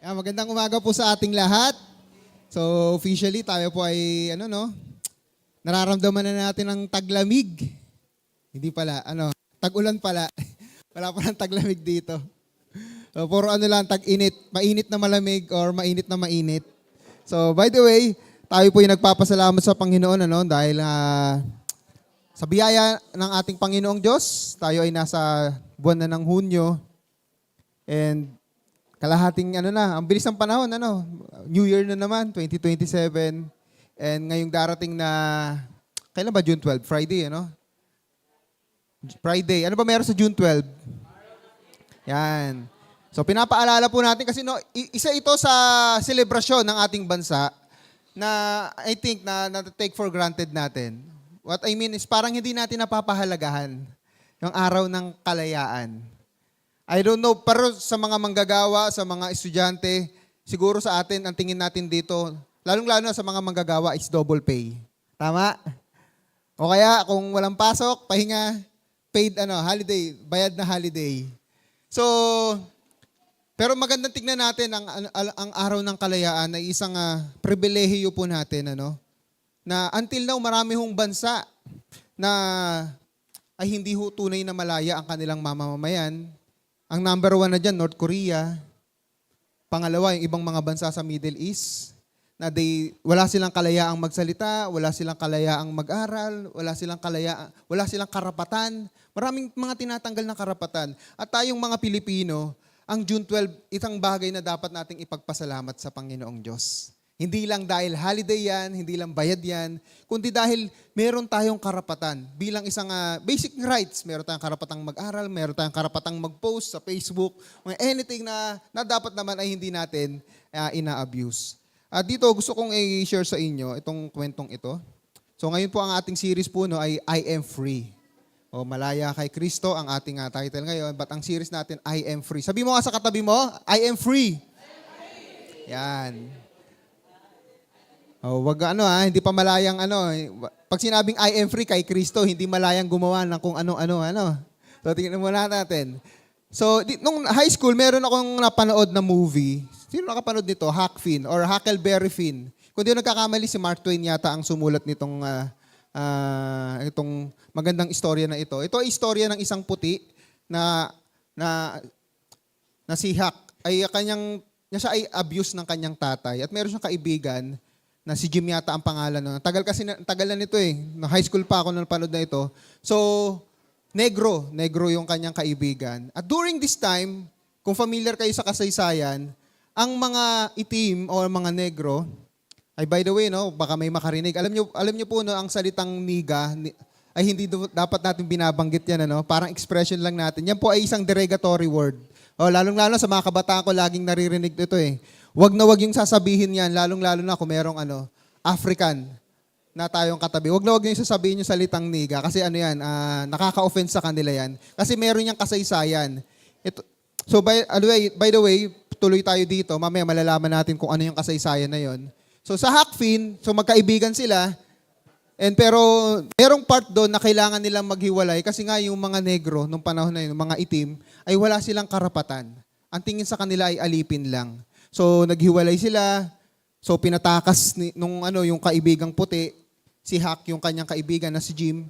Magandang umaga po sa ating lahat. So officially tayo po ay nararamdaman na natin ang taglamig. Hindi pala, tag-ulan pala. Wala pa ng taglamig dito. So puro tag-init, mainit na malamig or mainit na mainit. So by the way, tayo po ay nagpapasalamat sa Panginoon dahil sa biyaya ng ating Panginoong Diyos, tayo ay nasa buwan na ng Hunyo. And kalahating ang bilis ng panahon, New Year na naman, 2027. And ngayong darating na, kailan ba June 12? Friday, Friday. Ano ba meron sa June 12? Yan. So pinapaalala po natin kasi isa ito sa selebrasyon ng ating bansa na I think na take for granted natin. What I mean is parang hindi natin napapahalagahan yung araw ng kalayaan. I don't know, pero sa mga manggagawa, sa mga estudyante, siguro sa atin, ang tingin natin dito, lalong-lalo na sa mga manggagawa, is double pay. Tama? O kaya, kung walang pasok, pahinga, paid holiday, bayad na holiday. So, pero magandang tignan natin ang araw ng kalayaan na isang pribilehiyo po natin, na until now, marami hong bansa na ay hindi ho tunay na malaya ang kanilang mamamayan. Ang number 1 na dyan, North Korea. Pangalawa, yung ibang mga bansa sa Middle East, na wala silang kalayaang magsalita, wala silang kalayaang mag-aral, wala silang karapatan. Maraming mga tinatanggal na karapatan. At tayong mga Pilipino, ang June 12, isang bagay na dapat nating ipagpasalamat sa Panginoong Diyos. Hindi lang dahil holiday yan, hindi lang bayad yan, kundi dahil meron tayong karapatan. Bilang isang basic rights, meron tayong karapatang mag-aral, meron tayong karapatang mag-post sa Facebook, anything na dapat naman ay hindi natin ina-abuse. Dito gusto kong i-share sa inyo itong kwentong ito. So ngayon po ang ating series po ay I Am Free. O Malaya kay Kristo ang ating title ngayon, but ang series natin I Am Free. Sabi mo nga sa katabi mo, I am free. Yan. Wag hindi pa malayang Pag sinabing I am free kay Kristo, hindi malayang gumawa ng kung ano. So tingnan muna natin. So nung high school, meron akong napanood na movie. Sino nakapanood nito? Huck Finn or Huckleberry Finn. Kung di nagkakamali, si Mark Twain yata ang sumulat nitong itong magandang istorya na ito. Ito ay istorya ng isang puti na si Huck ay siya ay abuse ng kanyang tatay at meron siyang kaibigan na si Jim yata ang pangalan. Tagal na nito No, high school pa ako nung napanood na ito. So, negro yung kanyang kaibigan. At during this time, kung familiar kayo sa kasaysayan, ang mga itim o mga negro, ay by the way, baka may makarinig. Alam niyo po ang salitang niga ay hindi dapat natin binabanggit yan, parang expression lang natin. Yan po ay isang derogatory word. Lalong-lalo sa mga kabataan ko, laging naririnig ito Wag na wag yung sasabihin yan, lalong-lalo na kung merong African na tayong katabi. Wag na wag yung sasabihin yung salitang niga kasi nakaka-offense sa kanila yan. Kasi meron yung kasaysayan. So by the way, tuloy tayo dito. Mamaya malalaman natin kung ano yung kasaysayan na yon. So sa Huck Finn, so magkaibigan sila. Pero merong part doon na kailangan nilang maghiwalay kasi nga yung mga negro nung panahon na yun, mga itim, ay wala silang karapatan. Ang tingin sa kanila ay alipin lang. So naghiwalay sila. So pinatakas yung kaibigang puti, si Huck, yung kanyang kaibigan na si Jim.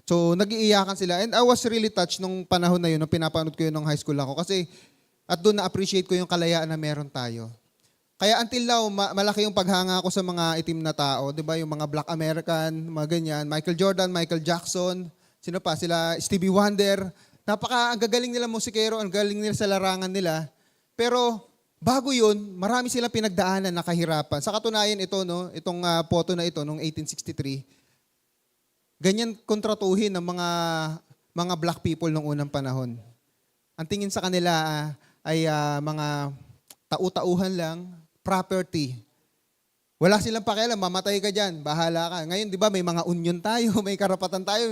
So nag-iiyakan sila. And I was really touched nung panahon na yun, nung pinapanood ko yun nung high school ako. Kasi at doon na-appreciate ko yung kalayaan na meron tayo. Kaya until now, malaki yung paghanga ko sa mga itim na tao. Di ba? Yung mga Black American, mga ganyan. Michael Jordan, Michael Jackson. Sino pa? Sila Stevie Wonder. Ang gagaling nila musikero, ang galing nila sa larangan nila. Pero bago yun, marami silang pinagdaanan na kahirapan. Sa katunayan ito, itong photo na ito, noong 1863, ganyan kontratuhin ng mga black people noong unang panahon. Ang tingin sa kanila ay mga tau-tauhan lang, property. Wala silang pakialam, mamatay ka dyan, bahala ka. Ngayon, di ba, may mga union tayo, may karapatan tayo,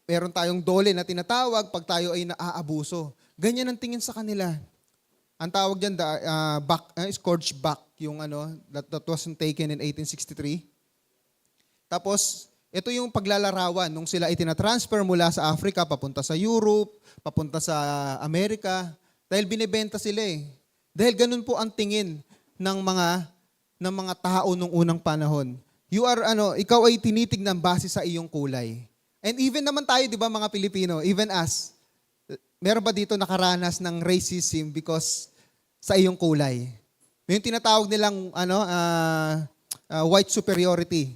meron tayong dole na tinatawag pag tayo ay naaabuso. Ganyan ang tingin sa kanila. Ang tawag dyan, scourge back, yung that was taken in 1863. Tapos, ito yung paglalarawan nung sila itinatransfer mula sa Africa, papunta sa Europe, papunta sa Amerika, dahil binibenta sila Dahil ganun po ang tingin ng mga tao nung unang panahon. Ikaw ay tinitignan base sa iyong kulay. And even naman tayo, 'di ba, mga Pilipino, even us, meron ba dito nakaranas ng racism because sa iyong kulay? Yung tinatawag nilang white superiority.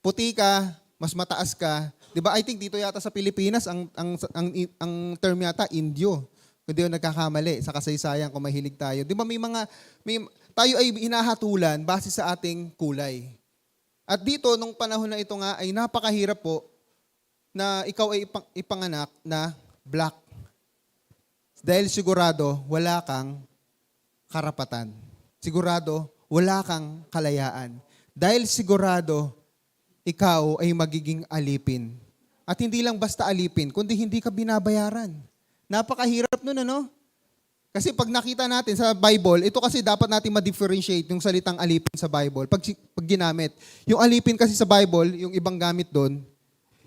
Puti ka, mas mataas ka. 'Di ba? I think dito yata sa Pilipinas ang term yata Indio. Kung di ako nagkakamali sa kasaysayan kung mahilig tayo. 'Di ba tayo ay hinahatulan base sa ating kulay. At dito nung panahon na ito nga ay napakahirap po na ikaw ay ipanganak na black. Dahil sigurado wala kang karapatan. Sigurado wala kang kalayaan. Dahil sigurado ikaw ay magiging alipin. At hindi lang basta alipin, kundi hindi ka binabayaran. Napakahirap nun, ano? Kasi pag nakita natin sa Bible, ito kasi dapat natin ma-differentiate yung salitang alipin sa Bible. Pag ginamit. Yung alipin kasi sa Bible, yung ibang gamit doon,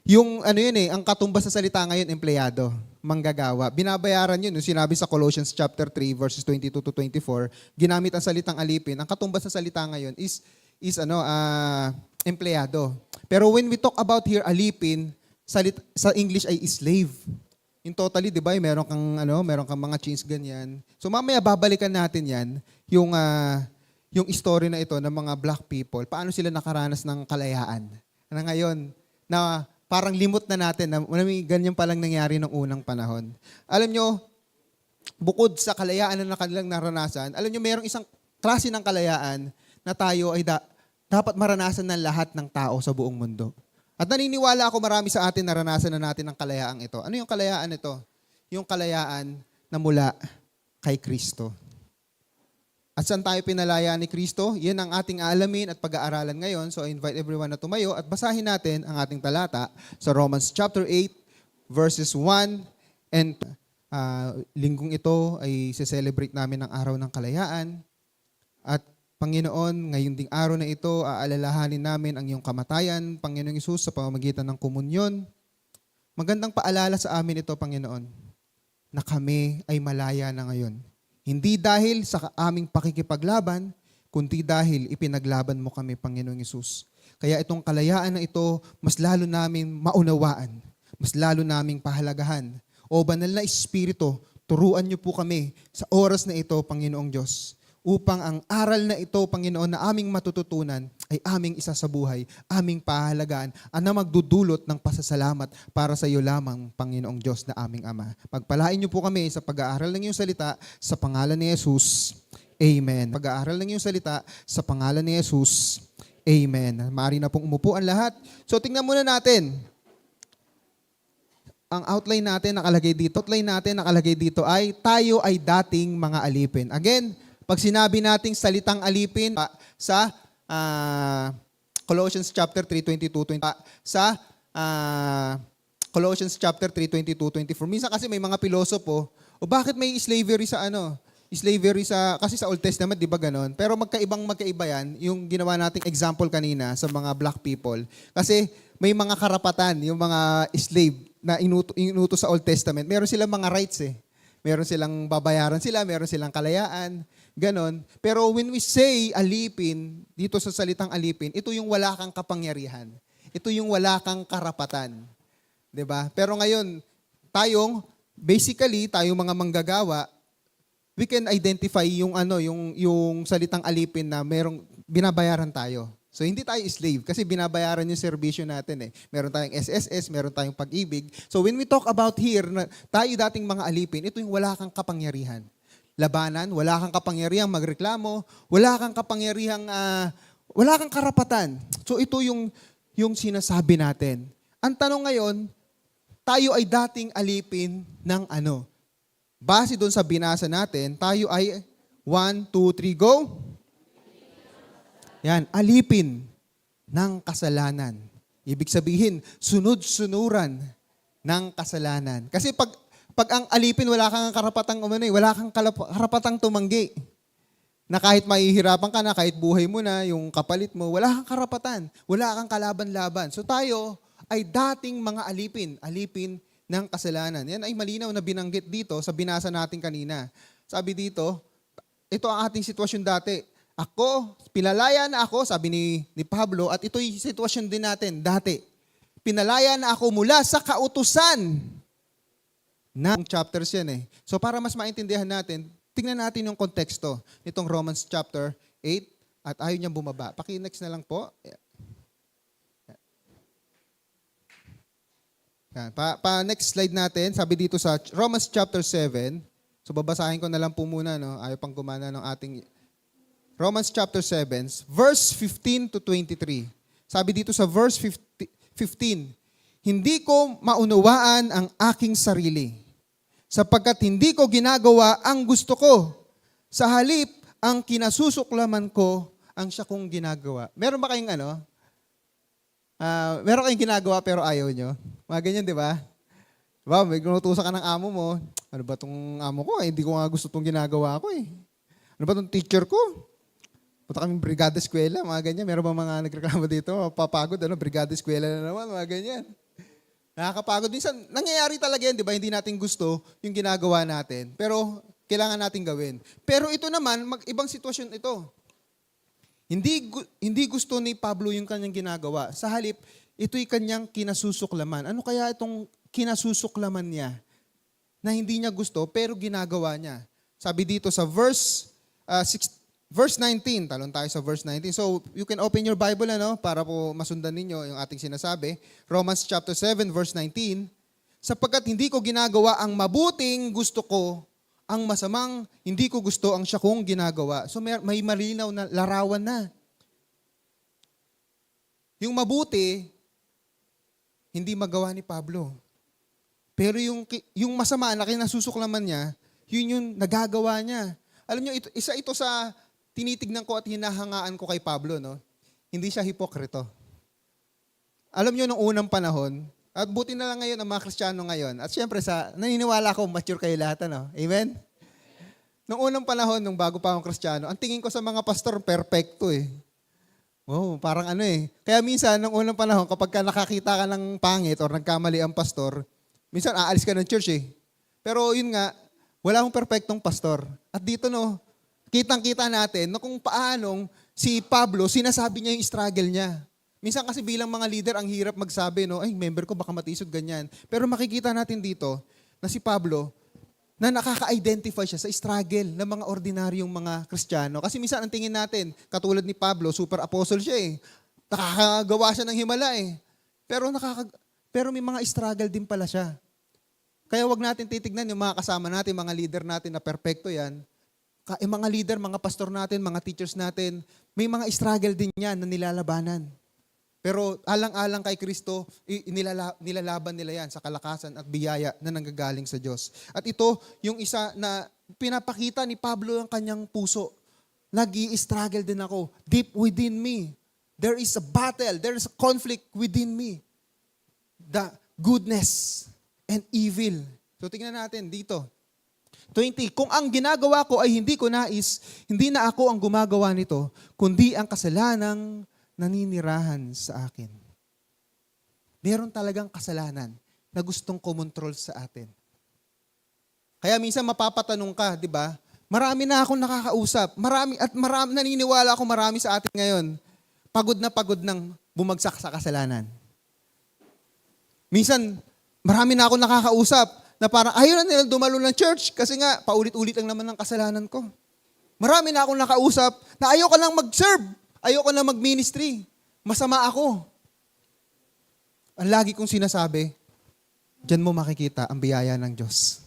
yung ang katumbas sa salita ngayon, empleyado, manggagawa. Binabayaran yun. Yung sinabi sa Colossians chapter 3, verses 22 to 24, ginamit ang salitang alipin. Ang katumbas sa salita ngayon is empleyado. Pero when we talk about here alipin, sa English ay slave. In totally, 'di ba? Meron kang mga chains ganyan. So mamaya babalikan natin 'yan, yung story na ito ng mga black people. Paano sila nakaranas ng kalayaan? Na ngayon na parang limot na natin na ganyan pa lang nangyari nung unang panahon. Alam nyo, bukod sa kalayaan na kanilang naranasan, alam nyo, mayroong isang klase ng kalayaan na tayo ay dapat maranasan ng lahat ng tao sa buong mundo. At naniniwala ako marami sa atin naranasan na natin ang kalayaang ito. Ano yung kalayaan ito? Yung kalayaan na mula kay Kristo. At saan tayo pinalaya ni Kristo? Yan ang ating alamin at pag-aaralan ngayon. So I invite everyone na tumayo at basahin natin ang ating talata sa Romans chapter 8 verses 1 and linggong ito ay se-celebrate namin ang araw ng kalayaan. At Panginoon, ngayong ding araw na ito, aalalahanin namin ang iyong kamatayan, Panginoong Hesus, sa pamamagitan ng komunyon. Magandang paalala sa amin ito, Panginoon, na kami ay malaya na ngayon. Hindi dahil sa aming pakikipaglaban, kundi dahil ipinaglaban mo kami, Panginoong Hesus. Kaya itong kalayaan na ito, mas lalo namin maunawaan, mas lalo naming pahalagahan. O Banal na Espiritu, turuan niyo po kami sa oras na ito, Panginoong Diyos, upang ang aral na ito, Panginoon, na aming matututunan ay aming isa sa buhay, aming pahalagaan, na magdudulot ng pasasalamat para sa iyo lamang, Panginoong Diyos na aming Ama. Pagpalain niyo po kami sa pag-aaral ng iyong salita sa pangalan ni Jesus. Amen. Pag-aaral ng iyong salita sa pangalan ni Jesus. Amen. Maaari na pong umupo ang lahat. So tingnan muna natin. Ang outline natin nakalagay dito ay tayo ay dating mga alipin. Again, pag sinabi nating salitang alipin sa Colossians chapter 3:22, sa Colossians chapter 3:22-24. Minsan kasi may mga pilosopo, bakit may slavery kasi sa Old Testament, 'di ba ganon? Pero magkaiba yan, yung ginawa nating example kanina sa mga black people. Kasi may mga karapatan, yung mga slave na inuto sa Old Testament. Meron silang mga rights eh. Meron silang babayaran sila, meron silang kalayaan, ganon. Pero when we say alipin, dito sa salitang alipin, ito yung wala kang kapangyarihan. Ito yung wala kang karapatan. 'Di ba? Pero ngayon, tayong mga manggagawa, we can identify yung salitang alipin na merong binabayaran tayo. So hindi tayo slave kasi binabayaran yung serbisyo natin eh. Meron tayong SSS, meron tayong pag-ibig. So when we talk about here na tayo dating mga alipin, ito yung wala kang kapangyarihan. Labanan, wala kang kapangyarihang magreklamo, wala kang kapangyarihang, wala kang karapatan. So ito yung sinasabi natin. Ang tanong ngayon, tayo ay dating alipin ng ano? Base doon sa binasa natin, tayo ay 1, 2, 3, go! Yan, alipin ng kasalanan. Ibig sabihin, sunod-sunuran ng kasalanan. Kasi pag ang alipin, wala kang karapatang wala kang karapatang tumanggi. Na kahit mahihirapan ka na, kahit buhay mo na, yung kapalit mo, wala kang karapatan. Wala kang kalaban-laban. So tayo ay dating mga alipin ng kasalanan. Yan ay malinaw na binanggit dito sa binasa natin kanina. Sabi dito, ito ang ating sitwasyon dati. Ako, pinalaya na ako, sabi ni Pablo, at ito'y sitwasyon din natin dati. Pinalaya na ako mula sa kautusan ng chapters yan eh. So para mas maintindihan natin, tingnan natin yung konteksto nitong Romans chapter 8 at ayaw niyang bumaba. Paki-next na lang po. Yan. Next slide natin, sabi dito sa Romans chapter 7. So babasahin ko na lang po muna, no? Ayaw pang gumana ng ating Romans chapter 7, verse 15 to 23. Sabi dito sa verse 15, hindi ko maunawaan ang aking sarili, sapagkat hindi ko ginagawa ang gusto ko. Sa halip, ang kinasusuklaman ko, ang siya kong ginagawa. Meron ba kayong meron kayong ginagawa pero ayaw nyo? Mga ganyan, di ba? Diba, may ginutusan ka ng amo mo. Ano ba itong amo ko? Hindi ko nga gusto itong ginagawa ko eh. Ano ba itong teacher ko? Punta kami brigada eskwela, mga ganyan. Meron ba mga nagreklamo dito? Papagod, brigada eskwela na naman, mga ganyan. Nakakapagod. Minsan, nangyayari talaga yan, di ba? Hindi natin gusto yung ginagawa natin. Pero, kailangan natin gawin. Pero ito naman, ibang sitwasyon ito. Hindi gusto ni Pablo yung kanyang ginagawa. Sa halip, ito'y kanyang kinasusuklaman. Ano kaya itong kinasusuklaman niya na hindi niya gusto pero ginagawa niya? Sabi dito sa verse 19, talon tayo sa verse 19. So, you can open your Bible para po masundan ninyo yung ating sinasabi. Romans chapter 7, verse 19. Sapagkat hindi ko ginagawa ang mabuting gusto ko, ang masamang hindi ko gusto ang siya kong ginagawa. So, may malinaw na larawan na. Yung mabuti, hindi magawa ni Pablo. Pero yung masama na kinasusuklaman niya, yun yung nagagawa niya. Alam nyo, isa ito sa tinitignan ko at hinahangaan ko kay Pablo, no? Hindi siya hipokrito. Alam nyo, nung unang panahon, at buti na lang ngayon ang mga Kristiyano ngayon, at syempre, naniniwala ko, mature kayo lahat, Amen? Nung unang panahon, nung bago pa akong Kristiyano, ang tingin ko sa mga pastor, perfecto eh. Wow, parang Kaya minsan, nung unang panahon, kapag nakakita ka ng pangit or nagkamali ang pastor, minsan aalis ka ng church eh. Pero yun nga, wala akong perfectong pastor. At dito kitang-kita natin kung paanong si Pablo, sinasabi niya yung struggle niya. Minsan kasi bilang mga leader, ang hirap magsabi, ay member ko baka matisod ganyan. Pero makikita natin dito na si Pablo, na nakaka-identify siya sa struggle ng mga ordinaryong mga Kristiyano. Kasi minsan ang tingin natin, katulad ni Pablo, super apostle siya eh. Nakakagawa siya ng himala eh. Pero may mga struggle din pala siya. Kaya wag natin titignan yung mga kasama natin, mga leader natin na perfecto yan. Mga leader, mga pastor natin, mga teachers natin, may mga struggle din yan na nilalabanan. Pero alang-alang kay Kristo, nilalaban nila yan sa kalakasan at biyaya na nanggagaling sa Diyos. At ito, yung isa na pinapakita ni Pablo ang kanyang puso. Nag-i-struggle din ako. Deep within me. There is a battle. There is a conflict within me. The goodness and evil. So tingnan natin dito. 20. Kung ang ginagawa ko ay hindi ko nais, hindi na ako ang gumagawa nito, kundi ang kasalanang naninirahan sa akin. Meron talagang kasalanan na gustong kumontrol sa atin. Kaya minsan mapapatanong ka, di ba? Marami na akong nakakausap. Marami, naniniwala ako marami sa atin ngayon. Pagod nang bumagsak sa kasalanan. Minsan, marami na akong nakakausap na parang ayaw na nila dumalo ng church kasi nga paulit-ulit lang naman ng kasalanan ko. Marami na akong nakausap na ayaw ka lang mag-serve. Ayoko na mag-ministry. Masama ako. Ang lagi kong sinasabi, diyan mo makikita ang biyaya ng Diyos.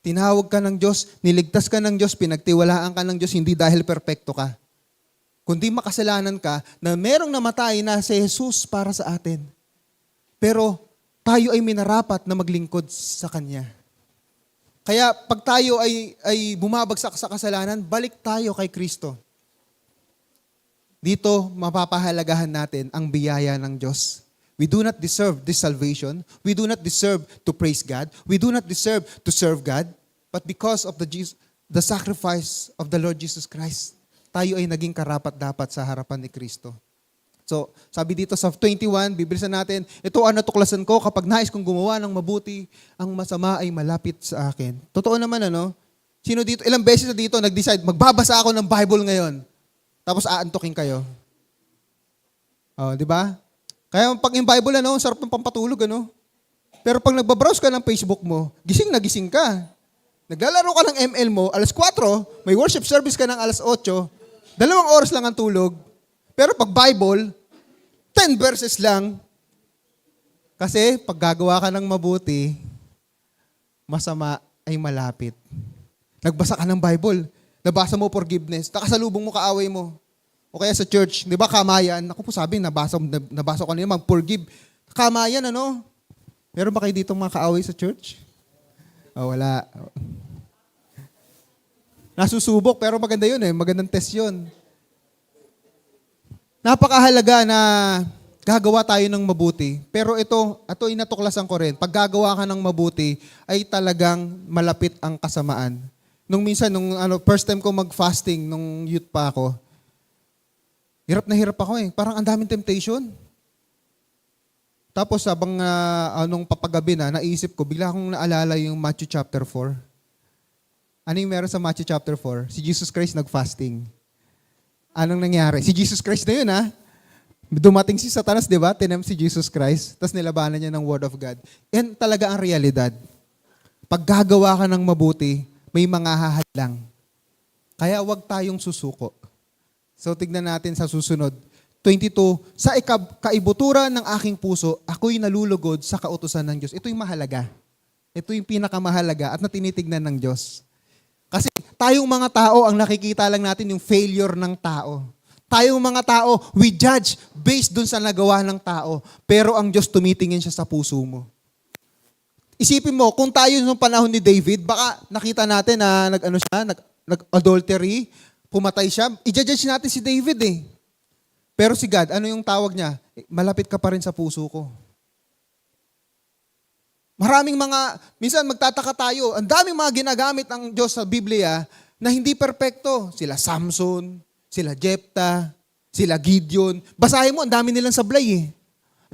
Tinawag ka ng Diyos, niligtas ka ng Diyos, pinagtiwalaan ka ng Diyos, hindi dahil perpekto ka. Kundi makasalanan ka na merong namatay na si Jesus para sa atin. Pero tayo ay minarapat na maglingkod sa Kanya. Kaya pag tayo ay bumabagsak sa kasalanan, balik tayo kay Kristo. Dito, mapapahalagahan natin ang biyaya ng Diyos. We do not deserve this salvation. We do not deserve to praise God. We do not deserve to serve God. But because of the sacrifice of the Lord Jesus Christ, tayo ay naging karapat-dapat sa harapan ni Kristo. So, sabi dito sa 21, bibilisan natin, ito ang natuklasan ko kapag nais kong gumawa ng mabuti, ang masama ay malapit sa akin. Totoo naman, Sino dito, ilang beses na dito nag-decide, magbabasa ako ng Bible ngayon. Tapos aantukin kayo. Oh, di ba? Kaya pag yung Bible, sarap ng pampatulog, Pero pag nagbabrowse ka ng Facebook mo, gising na gising ka. Naglalaro ka ng ML mo, alas 4, may worship service ka ng alas 8, 2 oras lang ang tulog. Pero pag Bible, 10 verses lang. Kasi pag gagawa ka ng mabuti, masama ay malapit. Nagbasa ka ng Bible, nabasa mo forgiveness, nakasalubong mo kaaway mo. O kaya sa church, di ba kamayan? Ako po sabi, nabasa ko kanina, mag-forgive. Kamayan, Meron ba kayo ditong mga kaaway sa church? Oh, wala. Nasusubok, pero maganda yun magandang test yun. Napakahalaga na gagawa tayo ng mabuti. Pero ito inatuklasan ko rin. Pag gagawa ka ng mabuti, ay talagang malapit ang kasamaan. Nung first time ko mag-fasting, nung youth pa ako, hirap na hirap ako Parang ang daming temptation. Tapos habang anong papagabi na, naisip ko, bigla akong naalala yung Matthew chapter 4. Ano yung meron sa Matthew chapter 4? Si Jesus Christ nag-fasting. Anong nangyari? Si Jesus Christ na yun Dumating si Satanas, di ba? Tinempt si Jesus Christ. Tapos nilabanan niya ng Word of God. Yan talaga ang realidad. Pag gagawa ka ng mabuti, may mga hahadlang. Kaya wag tayong susuko. So tignan natin sa susunod. 22, sa kaibuturan ng aking puso, ako'y nalulugod sa kautusan ng Diyos. Ito yung mahalaga. Ito yung pinakamahalaga at na tinitignan ng Diyos. Kasi tayong mga tao, ang nakikita lang natin yung failure ng tao. Tayong mga tao, we judge based dun sa nagawa ng tao. Pero ang Diyos tumitingin siya sa puso mo. Isipin mo, kung tayo nung panahon ni David, baka nakita natin na nag-adultery, pumatay siya, i-judge natin si David Pero si God, ano yung tawag niya? Malapit ka pa rin sa puso ko. Minsan magtataka tayo, ang daming mga ginagamit ng Diyos sa Biblia na hindi perpekto. Sila Samson, sila Jephthah, sila Gideon. Basahin mo, ang dami nilang sablay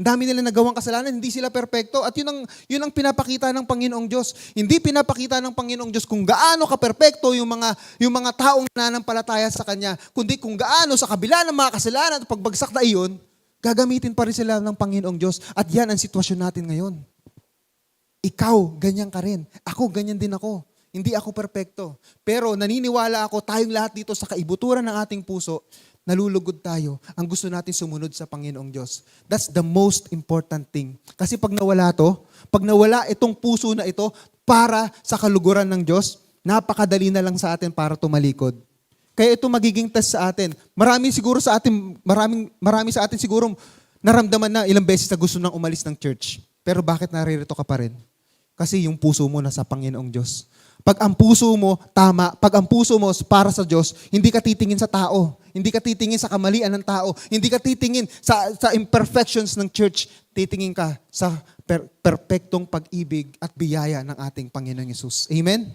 Ang dami nilang nagawang kasalanan, hindi sila perpekto. At yun ang pinapakita ng Panginoong Diyos. Hindi pinapakita ng Panginoong Diyos kung gaano ka-perpekto yung mga taong nananampalataya sa Kanya, kundi kung gaano sa kabila ng mga kasalanan at pagbagsak na iyon, gagamitin pa rin sila ng Panginoong Diyos. At yan ang sitwasyon natin ngayon. Ikaw, ganyan ka rin. Ako, ganyan din ako. Hindi ako perpekto. Pero naniniwala ako, tayong lahat dito sa kaibuturan ng ating puso, nalulugod tayo. Ang gusto natin sumunod sa Panginoong Diyos. That's the most important thing. Kasi pag nawala itong puso na ito para sa kaluguran ng Diyos, napakadali na lang sa atin para tumalikod. Kaya ito magiging test sa atin. Marami sa atin siguro naramdaman na ilang beses na gusto nang umalis ng church. Pero bakit naririto ka pa rin? Kasi yung puso mo nasa Panginoong Diyos. Pag ang puso mo tama, pag ang puso mo para sa Diyos, hindi ka titingin sa tao. Hindi ka titingin sa kamalian ng tao. Hindi ka titingin sa imperfections ng church. Titingin ka sa perpektong pag-ibig at biyaya ng ating Panginoong Yesus. Amen?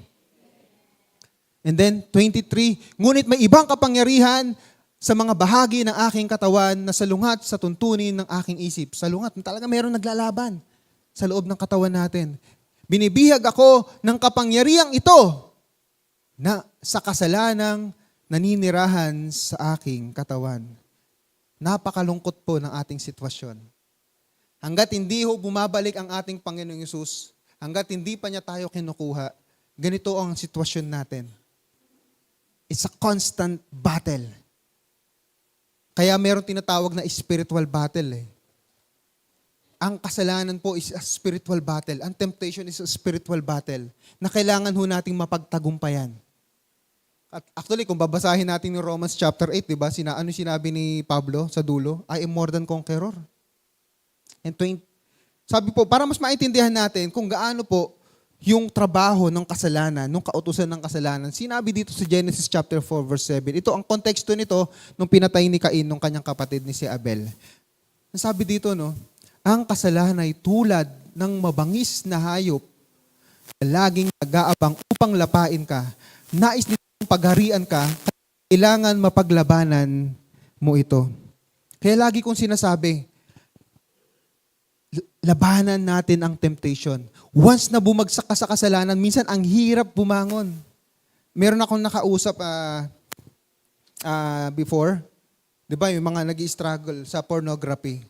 And then, 23, ngunit may ibang kapangyarihan sa mga bahagi ng aking katawan na salungat sa tuntunin ng aking isip. Salungat, talaga mayroong naglalaban sa loob ng katawan natin. Binibihag ako ng kapangyarihang ito na sa kasalanang naninirahan sa aking katawan. Napakalungkot po ng ating sitwasyon. Hanggat hindi bumabalik ang ating Panginoong Yesus, hanggat hindi pa niya tayo kinukuha, ganito ang sitwasyon natin. It's a constant battle. Kaya meron tinatawag na spiritual battle Ang kasalanan po is a spiritual battle. Ang temptation is a spiritual battle na kailangan ho nating mapagtagumpayan. At actually, kung babasahin natin yung Romans chapter 8, di ba? Ano sinabi ni Pablo sa dulo? I am more than conqueror. And sabi po, para mas maintindihan natin kung gaano po yung trabaho ng kasalanan, nung kautusan ng kasalanan, sinabi dito sa Genesis chapter 4 verse 7. Ito, ang konteksto nito, nung pinatay ni Cain, nung kanyang kapatid ni si Abel. Sabi dito, ang kasalanan ay tulad ng mabangis na hayop na laging nag-aabang upang lapain ka. Nais nitong pagharian ka, kailangan mapaglabanan mo ito. Kaya lagi kong sinasabi, labanan natin ang temptation. Once na bumagsak ka sa kasalanan, minsan ang hirap bumangon. meron akong nakausap before, 'di ba, yung mga nag-struggle sa pornography.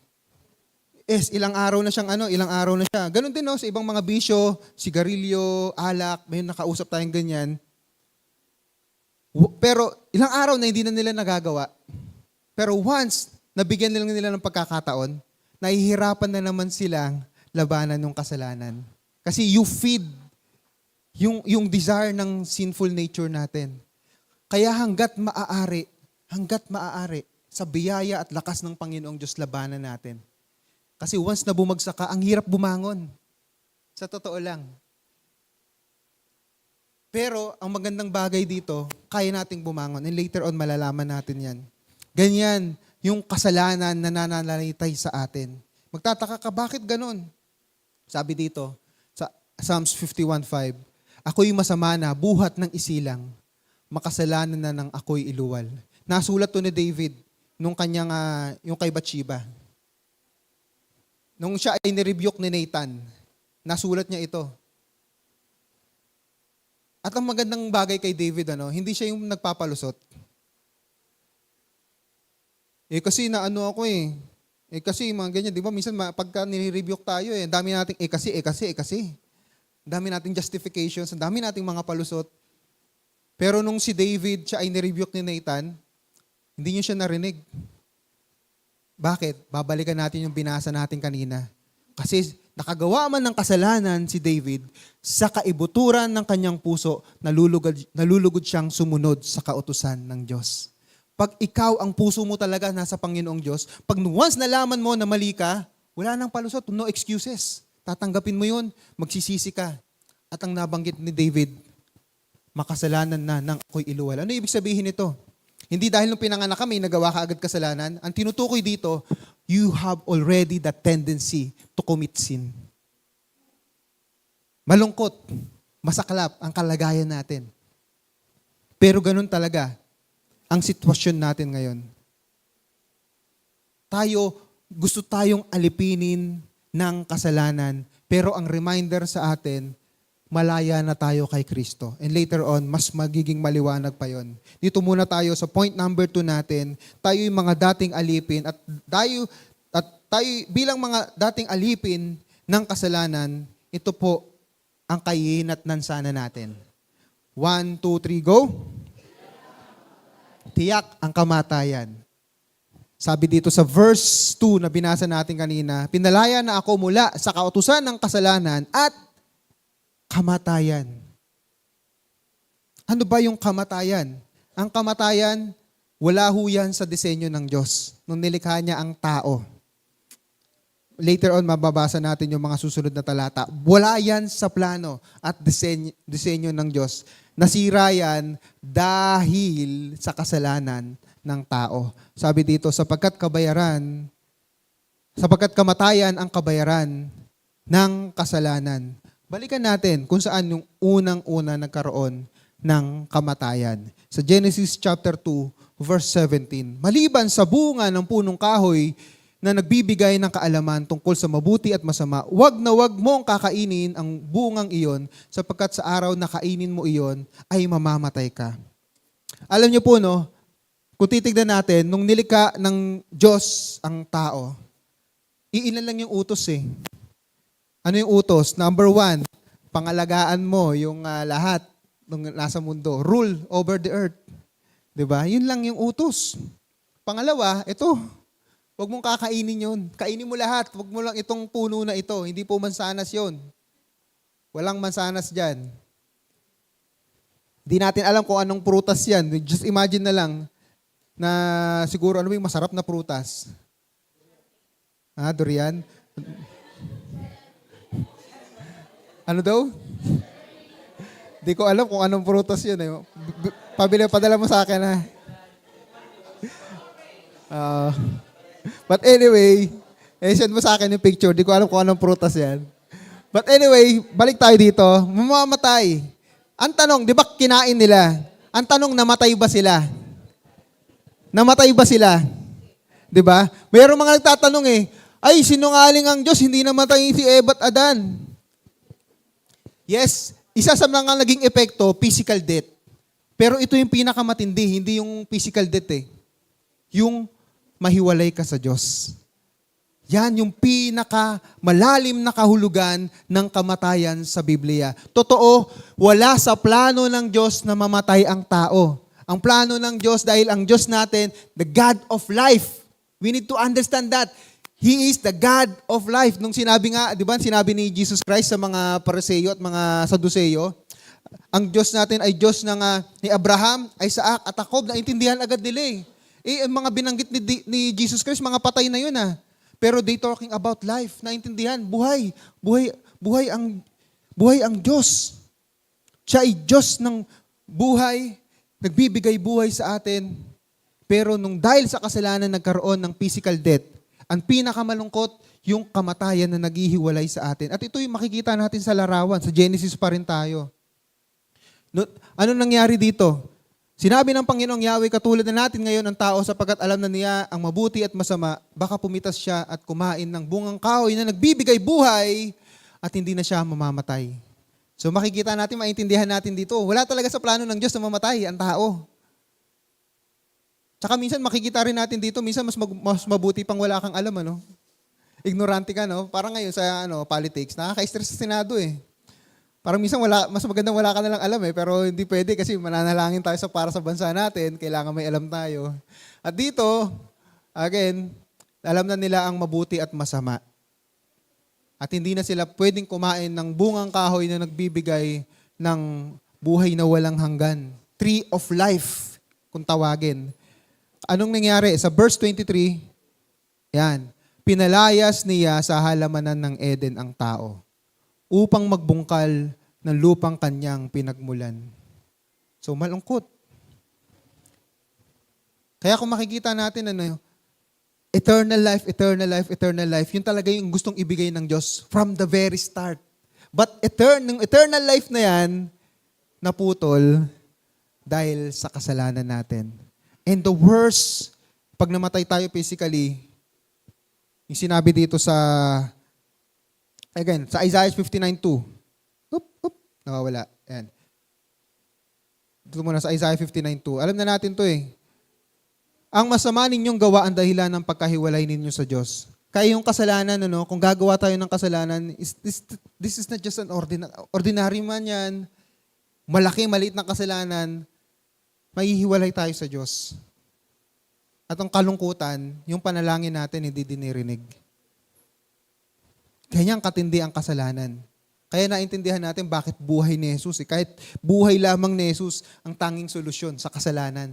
Ilang araw na siyang ilang araw na siya. Ganon din sa ibang mga bisyo, sigarilyo, alak, may nakausap tayong ganyan. Pero ilang araw na hindi na nila nagagawa. Pero once nabigyan nila ng pagkakataon, nahihirapan na naman silang labanan ng kasalanan. Kasi you feed yung desire ng sinful nature natin. Kaya hanggat maaari, sa biyaya at lakas ng Panginoong Diyos labanan natin. Kasi once na bumagsak ka, ang hirap bumangon. Sa totoo lang. Pero ang magandang bagay dito, kaya nating bumangon. And later on, malalaman natin yan. Ganyan, yung kasalanan na nananalitay sa atin. Magtataka ka, bakit ganun? Sabi dito, sa Psalms 51:5, ako'y masama na, buhat ng isilang, makasalanan na ng ako'y iluwal. Nasulat to ni David, nung kanyang, yung kay Bathsheba. Nung siya ay nirebuke ni Nathan, nasulat niya ito. At ang magandang bagay kay David, hindi siya yung nagpapalusot. Kasi ako kasi mga ganyan, di ba? Minsan pagka nire-rebuke tayo dami nating kasi. Dami nating justifications, ang dami nating mga palusot. Pero nung si David, siya ay nirebuke ni Nathan, hindi niyo siya narinig. Bakit? Babalikan natin yung binasa natin kanina. Kasi nakagawa man ng kasalanan si David, sa kaibuturan ng kanyang puso, nalulugod siyang sumunod sa kautusan ng Diyos. Pag ikaw, ang puso mo talaga nasa Panginoong Diyos, pag once nalaman mo na mali ka, wala nang palusot, no excuses. Tatanggapin mo yun, magsisisi ka. At ang nabanggit ni David, makasalanan na ng ako'y iluwal. Ano ibig sabihin nito? Hindi dahil nung pinanganak ka, may nagawa ka agad kasalanan. Ang tinutukoy dito, you have already the tendency to commit sin. Malungkot, masaklap ang kalagayan natin. Pero ganun talaga ang sitwasyon natin ngayon. Gusto tayong alipinin ng kasalanan, pero ang reminder sa atin, malaya na tayo kay Kristo. And later on, mas magiging maliwanag pa yon. Dito muna tayo sa point number 2 natin. Tayo yung mga dating alipin at tayo bilang mga dating alipin ng kasalanan, ito po ang kahihinatnan sana natin. 1, 2, 3, go. Tiyak ang kamatayan. Sabi dito sa verse 2 na binasa natin kanina, pinalaya na ako mula sa kautusan ng kasalanan at kamatayan. Ano ba yung kamatayan? Ang kamatayan, wala ho yan sa disenyo ng Diyos nung nilikha niya ang tao. Later on, mababasa natin yung mga susunod na talata. Wala yan sa plano at disenyo ng Diyos. Nasira yan dahil sa kasalanan ng tao. Sabi dito, sapagkat kamatayan ang kabayaran ng kasalanan. Balikan natin kung saan yung unang-una nagkaroon ng kamatayan. Sa Genesis chapter 2, verse 17. Maliban sa bunga ng punong kahoy na nagbibigay ng kaalaman tungkol sa mabuti at masama, wag na wag mong kakainin ang bungang iyon sapagkat sa araw na kainin mo iyon ay mamamatay ka. Alam niyo po, kung titignan natin, nung nilikha ng Diyos ang tao, iilan lang yung utos Ano yung utos? Number 1, pangalagaan mo yung lahat ng nasa mundo. Rule over the earth. Diba? Yun lang yung utos. Pangalawa, ito. Huwag mong kakainin yun. Kainin mo lahat. Huwag mo lang itong puno na ito. Hindi po mansanas yun. Walang mansanas dyan. Hindi natin alam kung anong prutas yan. Just imagine na lang na siguro ano yung masarap na prutas. Durian? Ano daw? Di ko alam kung anong prutas yun. Padala mo sa akin But anyway, send mo sa akin yung picture. Di ko alam kung anong prutas yan. But anyway, balik tayo dito. Mamamatay. Ang tanong, di ba kinain nila? Ang tanong, namatay ba sila? Namatay ba sila? Di ba? Mayroong mga nagtatanong ay sinungaling ang Diyos, hindi namatay si Eva at Adan. Yes, isa sa mga naging epekto, physical death. Pero ito yung pinakamatindi, hindi yung physical death eh. Yung mahiwalay ka sa Diyos. Yan yung malalim na kahulugan ng kamatayan sa Biblia. Totoo, wala sa plano ng Diyos na mamatay ang tao. Ang plano ng Diyos, dahil ang Diyos natin, the God of life. We need to understand that. He is the God of life. Nung sinabi nga, di ba, sinabi ni Jesus Christ sa mga Pariseo at mga Saduceo, ang Diyos natin ay Diyos ni Abraham, Isaac at Jacob. Naintindihan agad nila eh. Ang mga binanggit ni Jesus Christ, mga patay na yun ah. Pero they talking about life. Naintindihan, buhay. Buhay ang Diyos. Siya ay Diyos ng buhay, nagbibigay buhay sa atin. Pero dahil sa kasalanan nagkaroon ng physical death, ang pinakamalungkot, yung kamatayan na naghihiwalay sa atin. At ito yung makikita natin sa larawan. Sa Genesis pa rin tayo. Ano nangyari dito? Sinabi ng Panginoong Yahweh, katulad na natin ngayon ang tao sapagkat alam na niya ang mabuti at masama, baka pumitas siya at kumain ng bungang kahoy na nagbibigay buhay at hindi na siya mamamatay. So makikita natin, maintindihan natin dito, wala talaga sa plano ng Diyos na mamatay ang tao. Tsaka minsan makikita rin natin dito, minsan mas mabuti pang wala kang alam, ano? Ignorante ka, no? Parang ngayon sa politics, nakaka-stress sa Senado eh. Parang minsan mas magandang wala ka na lang alam eh, pero hindi pwede kasi mananalangin tayo para sa bansa natin, kailangan may alam tayo. At dito, again, alam na nila ang mabuti at masama. At hindi na sila pwedeng kumain ng bungang kahoy na nagbibigay ng buhay na walang hanggan. Tree of life, kung tawagin. Anong nangyari? Sa verse 23, yan, pinalayas niya sa halamanan ng Eden ang tao upang magbungkal ng lupang kanyang pinagmulan. So, malungkot. Kaya kung makikita natin, eternal life, eternal life, eternal life, yun talaga yung gustong ibigay ng Diyos from the very start. But eternal life na yan, naputol dahil sa kasalanan natin. And the worst, pag namatay tayo physically, yung sinabi dito sa Isaiah 59:2. Nawawala. Ayan. Dito muna sa Isaiah 59:2. Alam na natin to eh. Ang masama ninyong gawa ang dahilan ng pagkahiwalay ninyo sa Diyos. Kaya yung kasalanan, kung gagawa tayo ng kasalanan, this is not just an ordinary man yan. Malaki, maliit na kasalanan, mahihiwalay tayo sa Diyos. At ang kalungkutan, yung panalangin natin hindi dinirinig. Kanyang katindi ang kasalanan. Kaya naintindihan natin bakit buhay ni Jesus. Kahit buhay lamang ni Jesus ang tanging solusyon sa kasalanan.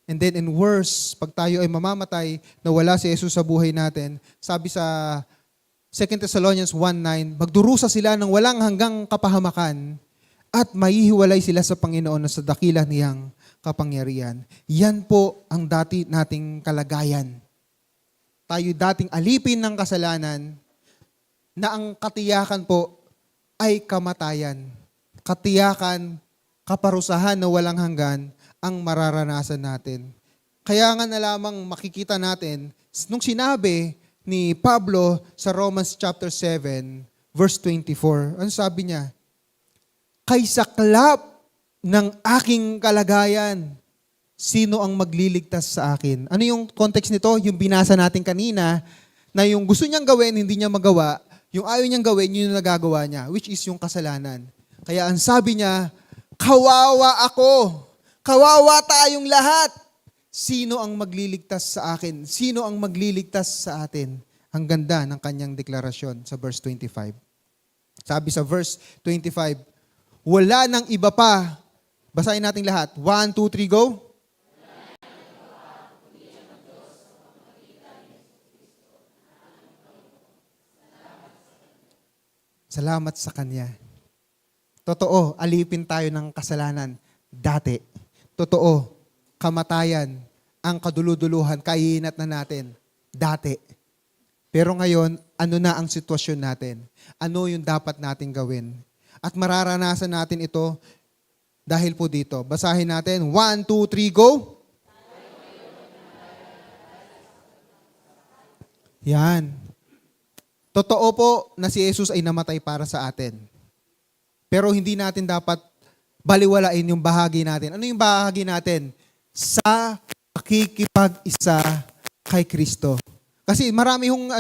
And then in worse, pag tayo ay mamamatay na wala si Jesus sa buhay natin, sabi sa 2 Thessalonians 1:9, magdurusa sila ng walang hanggang kapahamakan at mahihiwalay sila sa Panginoon na sa dakila niyang kapangyarihan. Yan po ang dati nating kalagayan. Tayo dating alipin ng kasalanan, na ang katiyakan po ay kamatayan. Katiyakan, kaparusahan na walang hanggan ang mararanasan natin. Kaya nga na lamang makikita natin, nung sinabi ni Pablo sa Romans chapter 7, verse 24, ano sabi niya? Kay saklap ng aking kalagayan, sino ang magliligtas sa akin? Ano yung context nito? Yung binasa natin kanina, na yung gusto niyang gawin, hindi niya magawa, yung ayaw niyang gawin, yun yung nagagawa niya, which is yung kasalanan. Kaya ang sabi niya, kawawa ako. Kawawa tayong lahat. Sino ang magliligtas sa akin? Sino ang magliligtas sa atin? Ang ganda ng kanyang deklarasyon sa verse 25. Sabi sa verse 25, wala nang iba pa. Basahin natin lahat. 1, 2, 3, go. Salamat sa Kanya. Totoo, alipin tayo ng kasalanan dati. Totoo, kamatayan, ang kaduluduluhan, kainat na natin dati. Pero ngayon, ano na ang sitwasyon natin? Ano yung dapat nating gawin? At mararanasan natin ito dahil po dito. Basahin natin. 1, 2, 3, go! Yan. Totoo po na si Jesus ay namatay para sa atin. Pero hindi natin dapat baliwalain yung bahagi natin. Ano yung bahagi natin? Sa pakikipag-isa kay Kristo. Kasi marami yung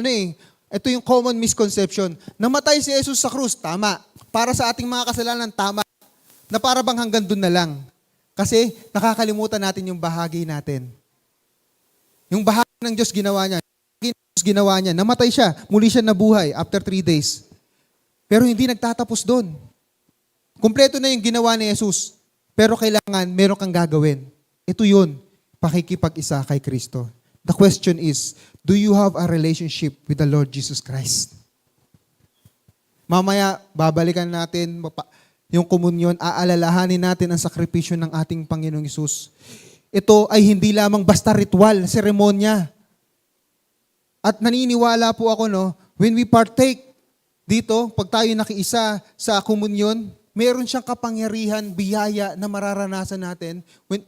ito yung common misconception. Namatay si Jesus sa krus, tama. Para sa ating mga kasalanan, tama. Na para bang hanggang dun na lang. Kasi nakakalimutan natin yung bahagi natin. Yung bahagi ng Diyos ginawa niya. Ginawa niya. Namatay siya. Muli siya nabuhay after 3 days. Pero hindi nagtatapos doon. Kumpleto na yung ginawa ni Jesus. Pero kailangan meron kang gagawin. Ito yun. Pakikipag-isa kay Kristo. The question is, do you have a relationship with the Lord Jesus Christ? Mamaya, babalikan natin yung komunyon, aalalahanin natin ang sakripisyo ng ating Panginoong Hesus. Ito ay hindi lamang basta ritual, seremonya. At naniniwala po ako, when we partake dito, pag tayo nakiisa sa komunyon, meron siyang kapangyarihan, biyaya na mararanasan natin when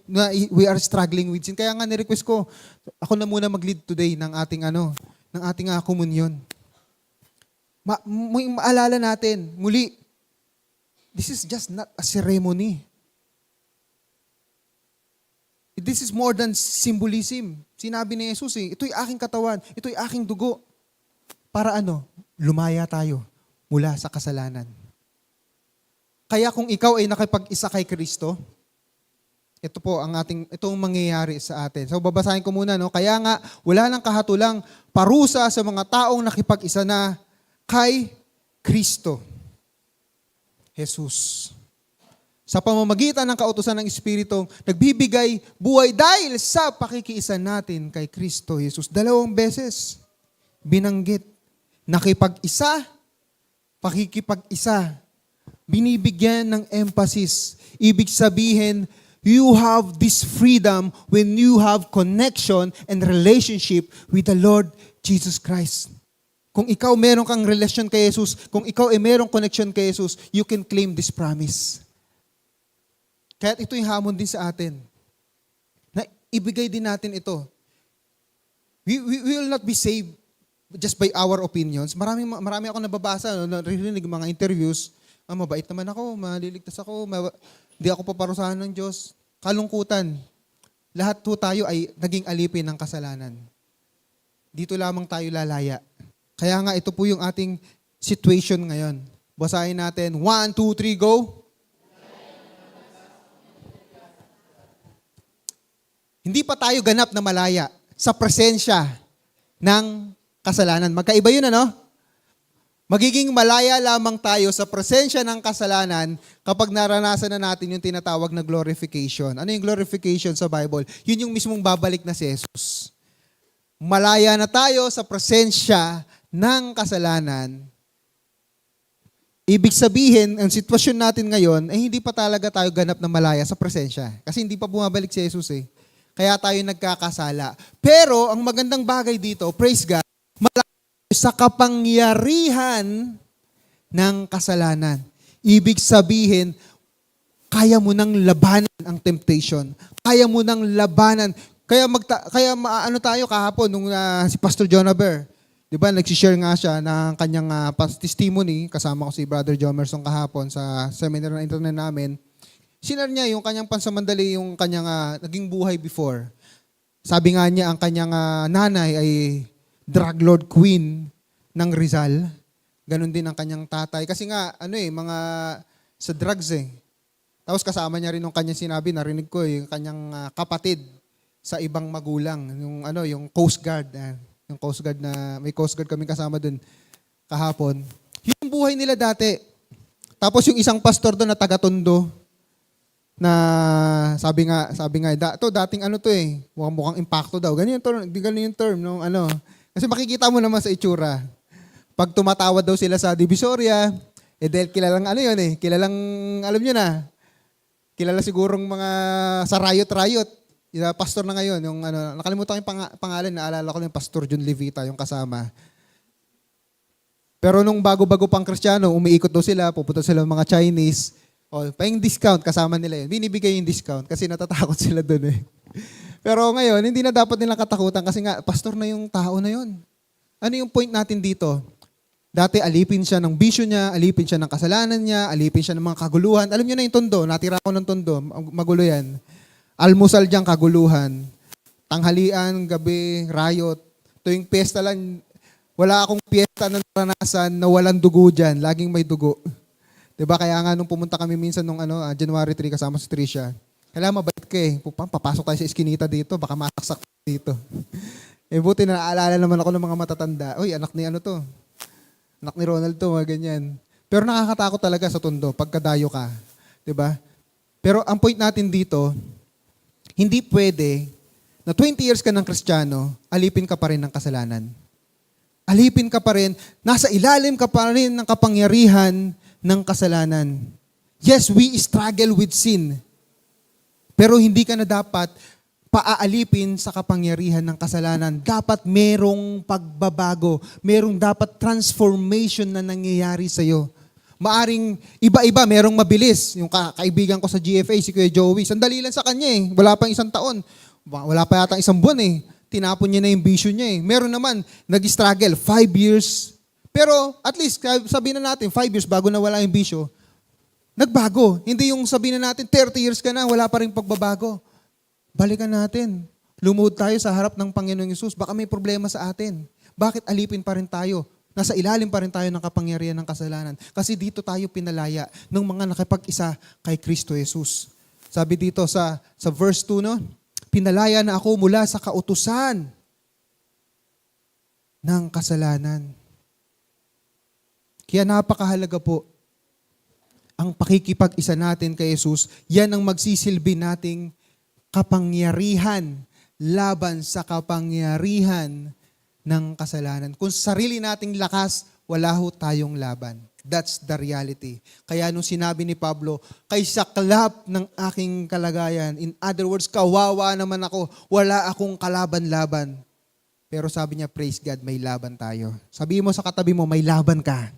we are struggling with sin. Kaya nga ni-request ko, ako na muna mag-lead today ng ating komunyon. Maalala natin, muli, this is just not a ceremony. This is more than symbolism. Sinabi ni Jesus, ito'y aking katawan, ito'y aking dugo. Para lumaya tayo mula sa kasalanan. Kaya kung ikaw ay nakipag-isa kay Kristo, ito po itong mangyayari sa atin. So babasahin ko muna, Kaya nga, wala nang kahatulang parusa sa mga taong nakipag-isa na kay Kristo. Jesus. Sa pamamagitan ng kautusan ng Espiritong nagbibigay buhay dahil sa pakikiisa natin kay Kristo Jesus. 2 beses binanggit. Nakipag-isa, pakikipag-isa. Binibigyan ng emphasis. Ibig sabihin, you have this freedom when you have connection and relationship with the Lord Jesus Christ. Kung ikaw meron kang relasyon kay Jesus, kung ikaw ay merong connection kay Jesus, you can claim this promise. Kaya ito yung hamon din sa atin. Na ibigay din natin ito. We will not be saved just by our opinions. Marami ako nababasa, naririnig mga interviews. Mabait naman ako, maliligtas ako, di ako paparusahan ng Diyos. Kalungkutan. Lahat po tayo ay naging alipin ng kasalanan. Dito lamang tayo lalaya. Kaya nga ito po yung ating situation ngayon. Basahin natin. 1, 2, 3, go! Hindi pa tayo ganap na malaya sa presensya ng kasalanan. Magkaiba yun, Magiging malaya lamang tayo sa presensya ng kasalanan kapag naranasan na natin yung tinatawag na glorification. Ano yung glorification sa Bible? Yun yung mismong babalik na si Jesus. Malaya na tayo sa presensya ng kasalanan. Ibig sabihin, ang sitwasyon natin ngayon ay hindi pa talaga tayo ganap na malaya sa presensya. Kasi hindi pa bumabalik si Jesus Kaya tayo nagkakasala. Pero ang magandang bagay dito, praise God, sa kapangyarihan ng kasalanan. Ibig sabihin, kaya mo nang labanan ang temptation. Kaya mo nang labanan. Kaya tayo kahapon nung si Pastor Jonaber, 'di ba, nagsi-share nga siya ng kanyang testimony, kasama ko si Brother Jomerson kahapon sa seminar na internet namin. Sinare niya yung kanyang pansamandali, yung kanyang naging buhay before. Sabi nga niya, ang kanyang nanay ay drug lord queen ng Rizal. Ganon din ang kanyang tatay. Kasi nga, mga sa drugs Tapos kasama niya rin yung kanyang sinabi, narinig ko yung kanyang kapatid sa ibang magulang. Yung Coast Guard. Yung Coast Guard may Coast Guard kami kasama dun kahapon. Yung buhay nila dati. Tapos yung isang pastor doon na taga-Tondo, na sabi nga, dating mukhang impacto daw. Ganyan yung term, Kasi makikita mo naman sa itsura. Pag tumatawa daw sila sa Divisoria, dahil kilalang kilalang, alam nyo na, kilala sigurong mga sa Riot. Pastor na ngayon, yung nakalimutan ko yung pangalan, naalala ko yung Pastor John Levita, yung kasama. Pero nung bago-bago pang Kristiyano, umiikot daw sila, pupunta sila mga Chinese, paying discount, kasama nila yun. Binibigay yung discount kasi natatakot sila dun Pero ngayon, hindi na dapat nilang katakutan kasi nga, pastor na yung tao na yun. Ano yung point natin dito? Dati alipin siya ng bisyo niya, alipin siya ng kasalanan niya, alipin siya ng mga kaguluhan. Alam niyo na yung tondo, natira ko ng tondo, magulo yan. Almusal diyang kaguluhan. Tanghalian, gabi, riot. Tuwing piyesta lang, wala akong piyesta na naranasan na walang dugo dyan. Laging may dugo. Diba? Kaya nga nung pumunta kami minsan nung January 3 kasama si Tricia, kailangan mabait ka eh. Papasok tayo sa iskinita dito, baka masaksak dito. Buti na naalala naman ako ng mga matatanda. Uy, anak ni to. Anak ni Ronald to, mga ganyan. Pero nakakatakot talaga sa tondo, pagkadayo ka. Diba? Pero ang point natin dito, hindi pwede na 20 years ka ng Kristiyano, alipin ka pa rin ng kasalanan. Alipin ka pa rin, nasa ilalim ka pa rin ng kapangyarihan ng kasalanan. Yes, we struggle with sin. Pero hindi ka na dapat paaalipin sa kapangyarihan ng kasalanan. Dapat merong pagbabago. Merong dapat transformation na nangyayari sa'yo. Maaring iba-iba, merong mabilis. Yung kaibigan ko sa GFA, si Kuya Joey, sandali lang sa kanya eh. Wala pang 1 taon. Wala pa yata 1 buwan eh. Tinapon niya na yung vision niya eh. Meron naman, nag-struggle, 5 years. Pero at least, sabihin na natin, 5 years bago nawala yung bisyo, nagbago. Hindi yung sabihin na natin, 30 years ka na, wala pa rin pagbabago. Balikan natin. Lumuhod tayo sa harap ng Panginoong Hesus. Baka may problema sa atin. Bakit alipin pa rin tayo? Nasa ilalim pa rin tayo ng kapangyarihan ng kasalanan. Kasi dito tayo pinalaya ng mga nakipag-isa kay Kristo Jesus. Sabi dito sa verse 2, no? Pinalaya na ako mula sa kautusan ng kasalanan. Kaya napakahalaga po ang pakikipag-isa natin kay Jesus. Yan ang magsisilbi nating kapangyarihan laban sa kapangyarihan ng kasalanan. Kung sarili nating lakas, wala ho tayong laban. That's the reality. Kaya nung sinabi ni Pablo, kay saklap ng aking kalagayan, in other words, kawawa naman ako, wala akong kalaban-laban. Pero sabi niya, praise God, may laban tayo. Sabi mo sa katabi mo, may laban ka.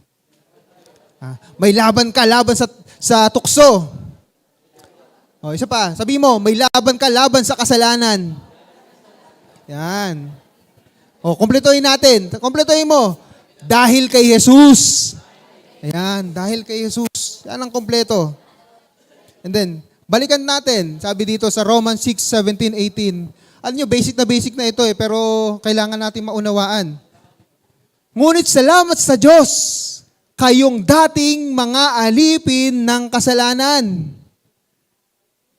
May laban ka, laban sa tukso. O, isa pa, sabi mo, may laban ka, laban sa kasalanan. Yan. O, kumpletuhin natin. Kumpletuhin mo. Dahil kay Jesus. Ayan, dahil kay Jesus. Yan ang kumpleto. And then, balikan natin. Sabi dito sa Romans 6:17, 18. Alam nyo, basic na ito eh, pero kailangan natin maunawaan. Ngunit salamat sa Diyos, kayong dating mga alipin ng kasalanan.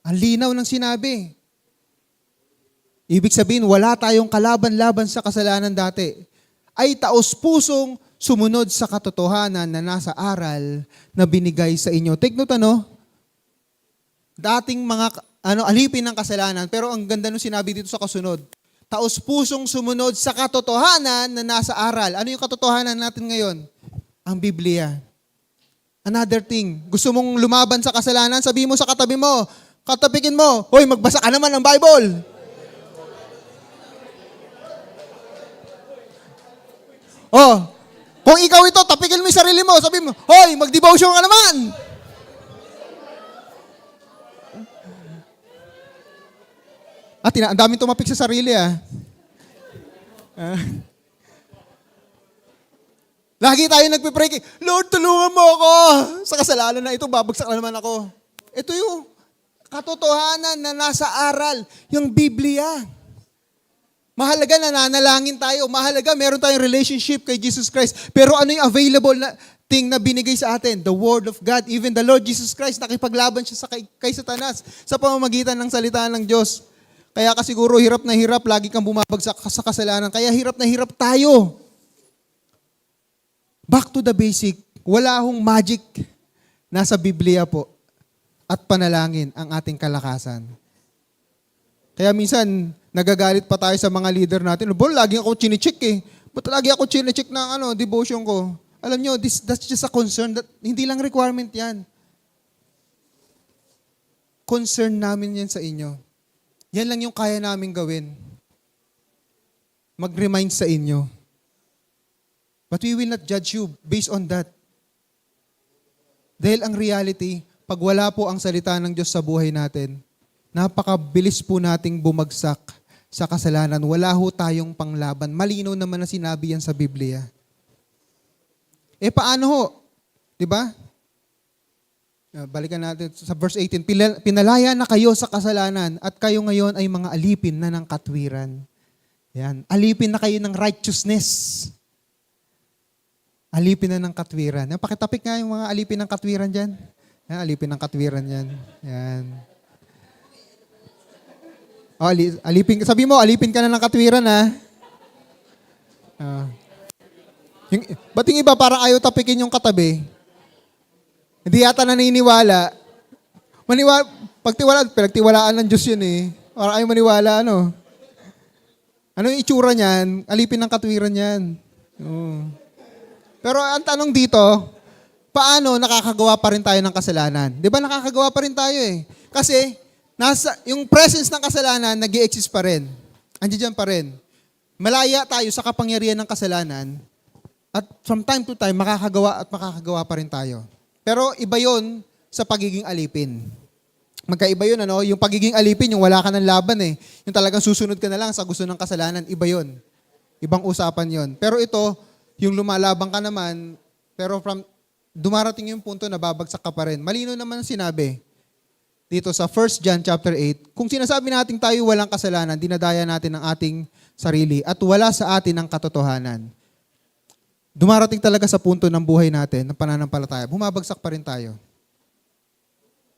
Ang linaw ng sinabi. Ibig sabihin, wala tayong kalaban-laban sa kasalanan dati. Ay taos-pusong sumunod sa katotohanan na nasa aral na binigay sa inyo. Take note, dating mga alipin ng kasalanan, pero ang ganda nung sinabi dito sa kasunod. Taos-pusong sumunod sa katotohanan na nasa aral. Ano yung katotohanan natin ngayon? Ang Biblia. Another thing, gusto mong lumaban sa kasalanan, sabihin mo sa katabi mo, katapikin mo, hoy, magbasa ka naman ng Bible. Oh, kung ikaw ito, tapikin mo yung sarili mo, sabihin mo, hoy, mag-devotion ka naman. Ang daming tumapik sa sarili Lagi tayo nagpipray, Lord, tulungan mo ako. Sa kasalanan na ito, babagsak na naman ako. Ito yung katotohanan na nasa aral, yung Biblia. Mahalaga na nanalangin tayo. Mahalaga meron tayong relationship kay Jesus Christ. Pero ano yung available na thing na binigay sa atin? The Word of God. Even the Lord Jesus Christ, nakipaglaban siya kay Satanas sa pamamagitan ng salita ng Diyos. Kaya ka siguro hirap na hirap, lagi kang bumabagsak sa kasalanan. Kaya hirap na hirap tayo. Back to the basic. Wala hong magic. Nasa Biblia po. At panalangin ang ating kalakasan. Kaya minsan, nagagalit pa tayo sa mga leader natin. Lagi ako chine-check eh. Ba't lagi ako chine-check ng devotion ko? Alam nyo, that's just a concern. Hindi lang requirement yan. Concern namin yan sa inyo. Yan lang yung kaya namin gawin. Mag-remind sa inyo. But we will not judge you based on that. Dahil ang reality, pag wala po ang salita ng Diyos sa buhay natin, napakabilis po nating bumagsak sa kasalanan. Wala ho tayong panglaban. Malinaw naman na sinabi yan sa Biblia. Paano ho? 'Di ba? Balikan natin sa verse 18. Pinalaya na kayo sa kasalanan at kayo ngayon ay mga alipin na ng katwiran. Yan. Alipin na kayo ng righteousness. Alipin na ng katwiran. Pakitapik nga yung mga alipin ng katwiran dyan. Yan, alipin ng katwiran yan. Yan. Alipin, sabi mo, alipin ka na ng katwiran, ha? Ba't yung iba parang ayaw tapikin yung katabi? Hindi yata naniniwala. Pinagtiwalaan ng Diyos yun eh. Parang ayaw maniwala, ano? Ano yung itsura niyan? Alipin ng katwiran yan. Oh. Pero ang tanong dito, paano nakakagawa pa rin tayo ng kasalanan? Di ba nakakagawa pa rin tayo eh? Kasi yung presence ng kasalanan nag-i-exist pa rin. Andiyan pa rin. Malaya tayo sa kapangyarihan ng kasalanan at from time to time makakagawa pa rin tayo. Pero iba yon sa pagiging alipin. Magkaiba yun, ano? Yung pagiging alipin, yung wala ka ng laban eh. Yung talagang susunod ka na lang sa gusto ng kasalanan, iba yon. Ibang usapan yon. Pero ito, yung lumalabang ka naman, pero dumarating yung punto na babagsak ka pa rin. Malino naman sinabi dito sa 1 John chapter 8, kung sinasabi natin tayo walang kasalanan, dinadaya natin ang ating sarili at wala sa atin ang katotohanan. Dumarating talaga sa punto ng buhay natin, ng pananampalataya, bumabagsak pa rin tayo.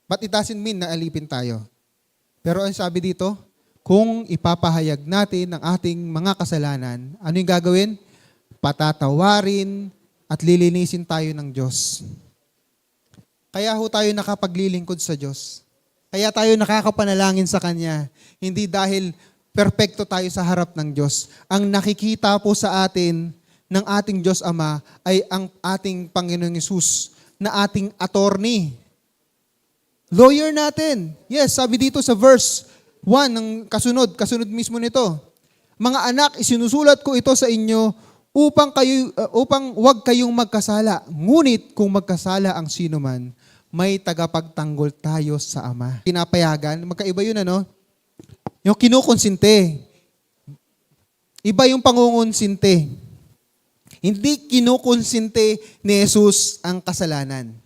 But it doesn't mean na alipin tayo. Pero ang sabi dito, kung ipapahayag natin ang ating mga kasalanan, ano yung gagawin? Patatawarin at lilinisin tayo ng Diyos. Kaya ho tayo nakapaglilingkod sa Diyos. Kaya tayo nakakapanalangin sa Kanya. Hindi dahil perpekto tayo sa harap ng Diyos. Ang nakikita po sa atin ng ating Diyos Ama ay ang ating Panginoong Hesus na ating attorney. Lawyer natin. Yes, sabi dito sa verse 1 ng kasunod mismo nito. Mga anak, isinusulat ko ito sa inyo upang wag kayong magkasala. Ngunit kung magkasala ang sino man, may tagapagtanggol tayo sa Ama. Pinapayagan, magkaiba yun, ano? Yung kinukonsinte. Iba yung pangungonsinte. Hindi kinukonsinte ni Jesus ang kasalanan.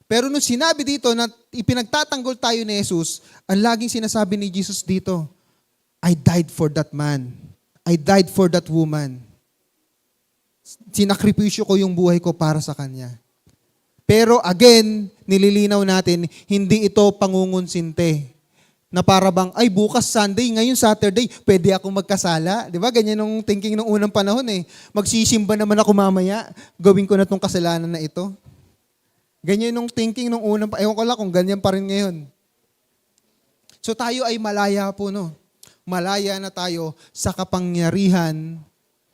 Pero nung sinabi dito na ipinagtatanggol tayo ni Jesus, ang laging sinasabi ni Jesus dito, I died for that man. I died for that woman. Sinakripisyo ko yung buhay ko para sa kanya. Pero again, nililinaw natin, hindi ito pangungonsinte. Na para bang, ay bukas Sunday, ngayon Saturday, pwede ako magkasala. Di ba? Ganyan yung thinking ng unang panahon eh. Magsisimba naman ako mamaya, gawin ko na itong kasalanan na ito. Ganyan yung thinking ng unang panahon. Ewan ko lang kung ganyan pa rin ngayon. So tayo ay malaya po, no? Malaya na tayo sa kapangyarihan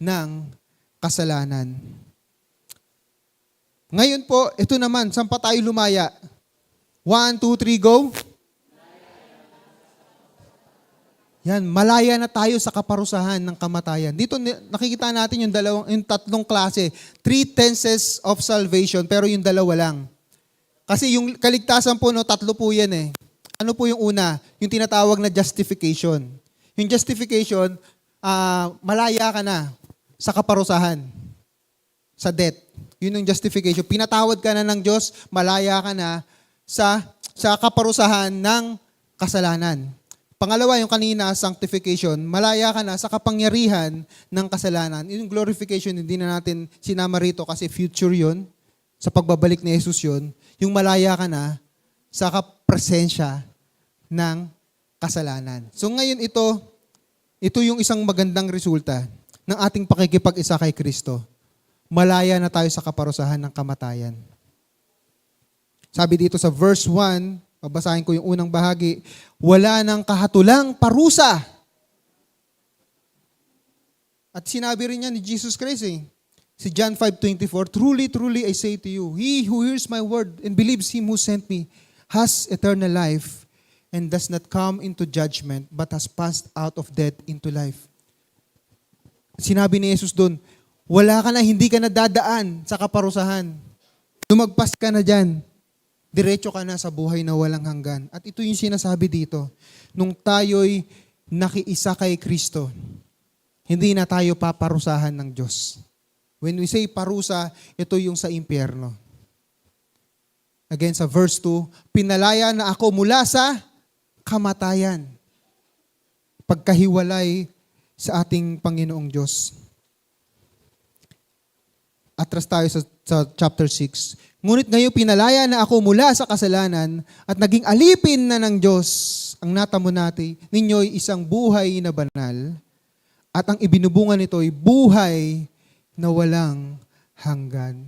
ng kasalanan. Ngayon po, ito naman, saan pa tayo lumaya? 1, 2, 3, go. Yan, malaya na tayo sa kaparusahan ng kamatayan. Dito nakikita natin yung tatlong klase. 3 tenses of salvation, pero yung dalawa lang. Kasi yung kaligtasan po, no, tatlo po yan eh. Ano po yung una? Yung tinatawag na justification. Yung justification, malaya ka na sa kaparusahan, sa death. Yun yung justification. Pinatawad ka na ng Diyos, malaya ka na sa kaparusahan ng kasalanan. Pangalawa, yung kanina, sanctification, malaya ka na sa kapangyarihan ng kasalanan. Yung glorification, hindi na natin sinama rito kasi future yun. Sa pagbabalik ni Jesus yun. Yung malaya ka na sa kapresensya ng kasalanan. So ngayon ito yung isang magandang resulta ng ating pakikipag-isa kay Kristo. Malaya na tayo sa kaparusahan ng kamatayan. Sabi dito sa verse 1, babasahin ko yung unang bahagi, wala nang kahatulang parusa. At sinabi rin niya ni Jesus Christ si John 5:24, truly, truly I say to you, he who hears my word and believes him who sent me has eternal life and does not come into judgment but has passed out of death into life. Sinabi ni Jesus doon, wala ka na, hindi ka na dadaan sa kaparusahan. Lumagpas ka na dyan. Diretso ka na sa buhay na walang hanggan. At ito yung sinasabi dito. Nung tayo'y nakiisa kay Kristo, hindi na tayo paparusahan ng Diyos. When we say parusa, ito yung sa impyerno. Again, sa verse 2, pinalaya na ako mula sa kamatayan. Pagkahiwalay sa ating Panginoong Diyos. Atras tayo sa chapter 6. Ngunit ngayon pinalaya na ako mula sa kasalanan at naging alipin na ng Diyos. Ang natamo natin, ninyo'y isang buhay na banal at ang ibinubungan nito'y buhay na walang hanggan.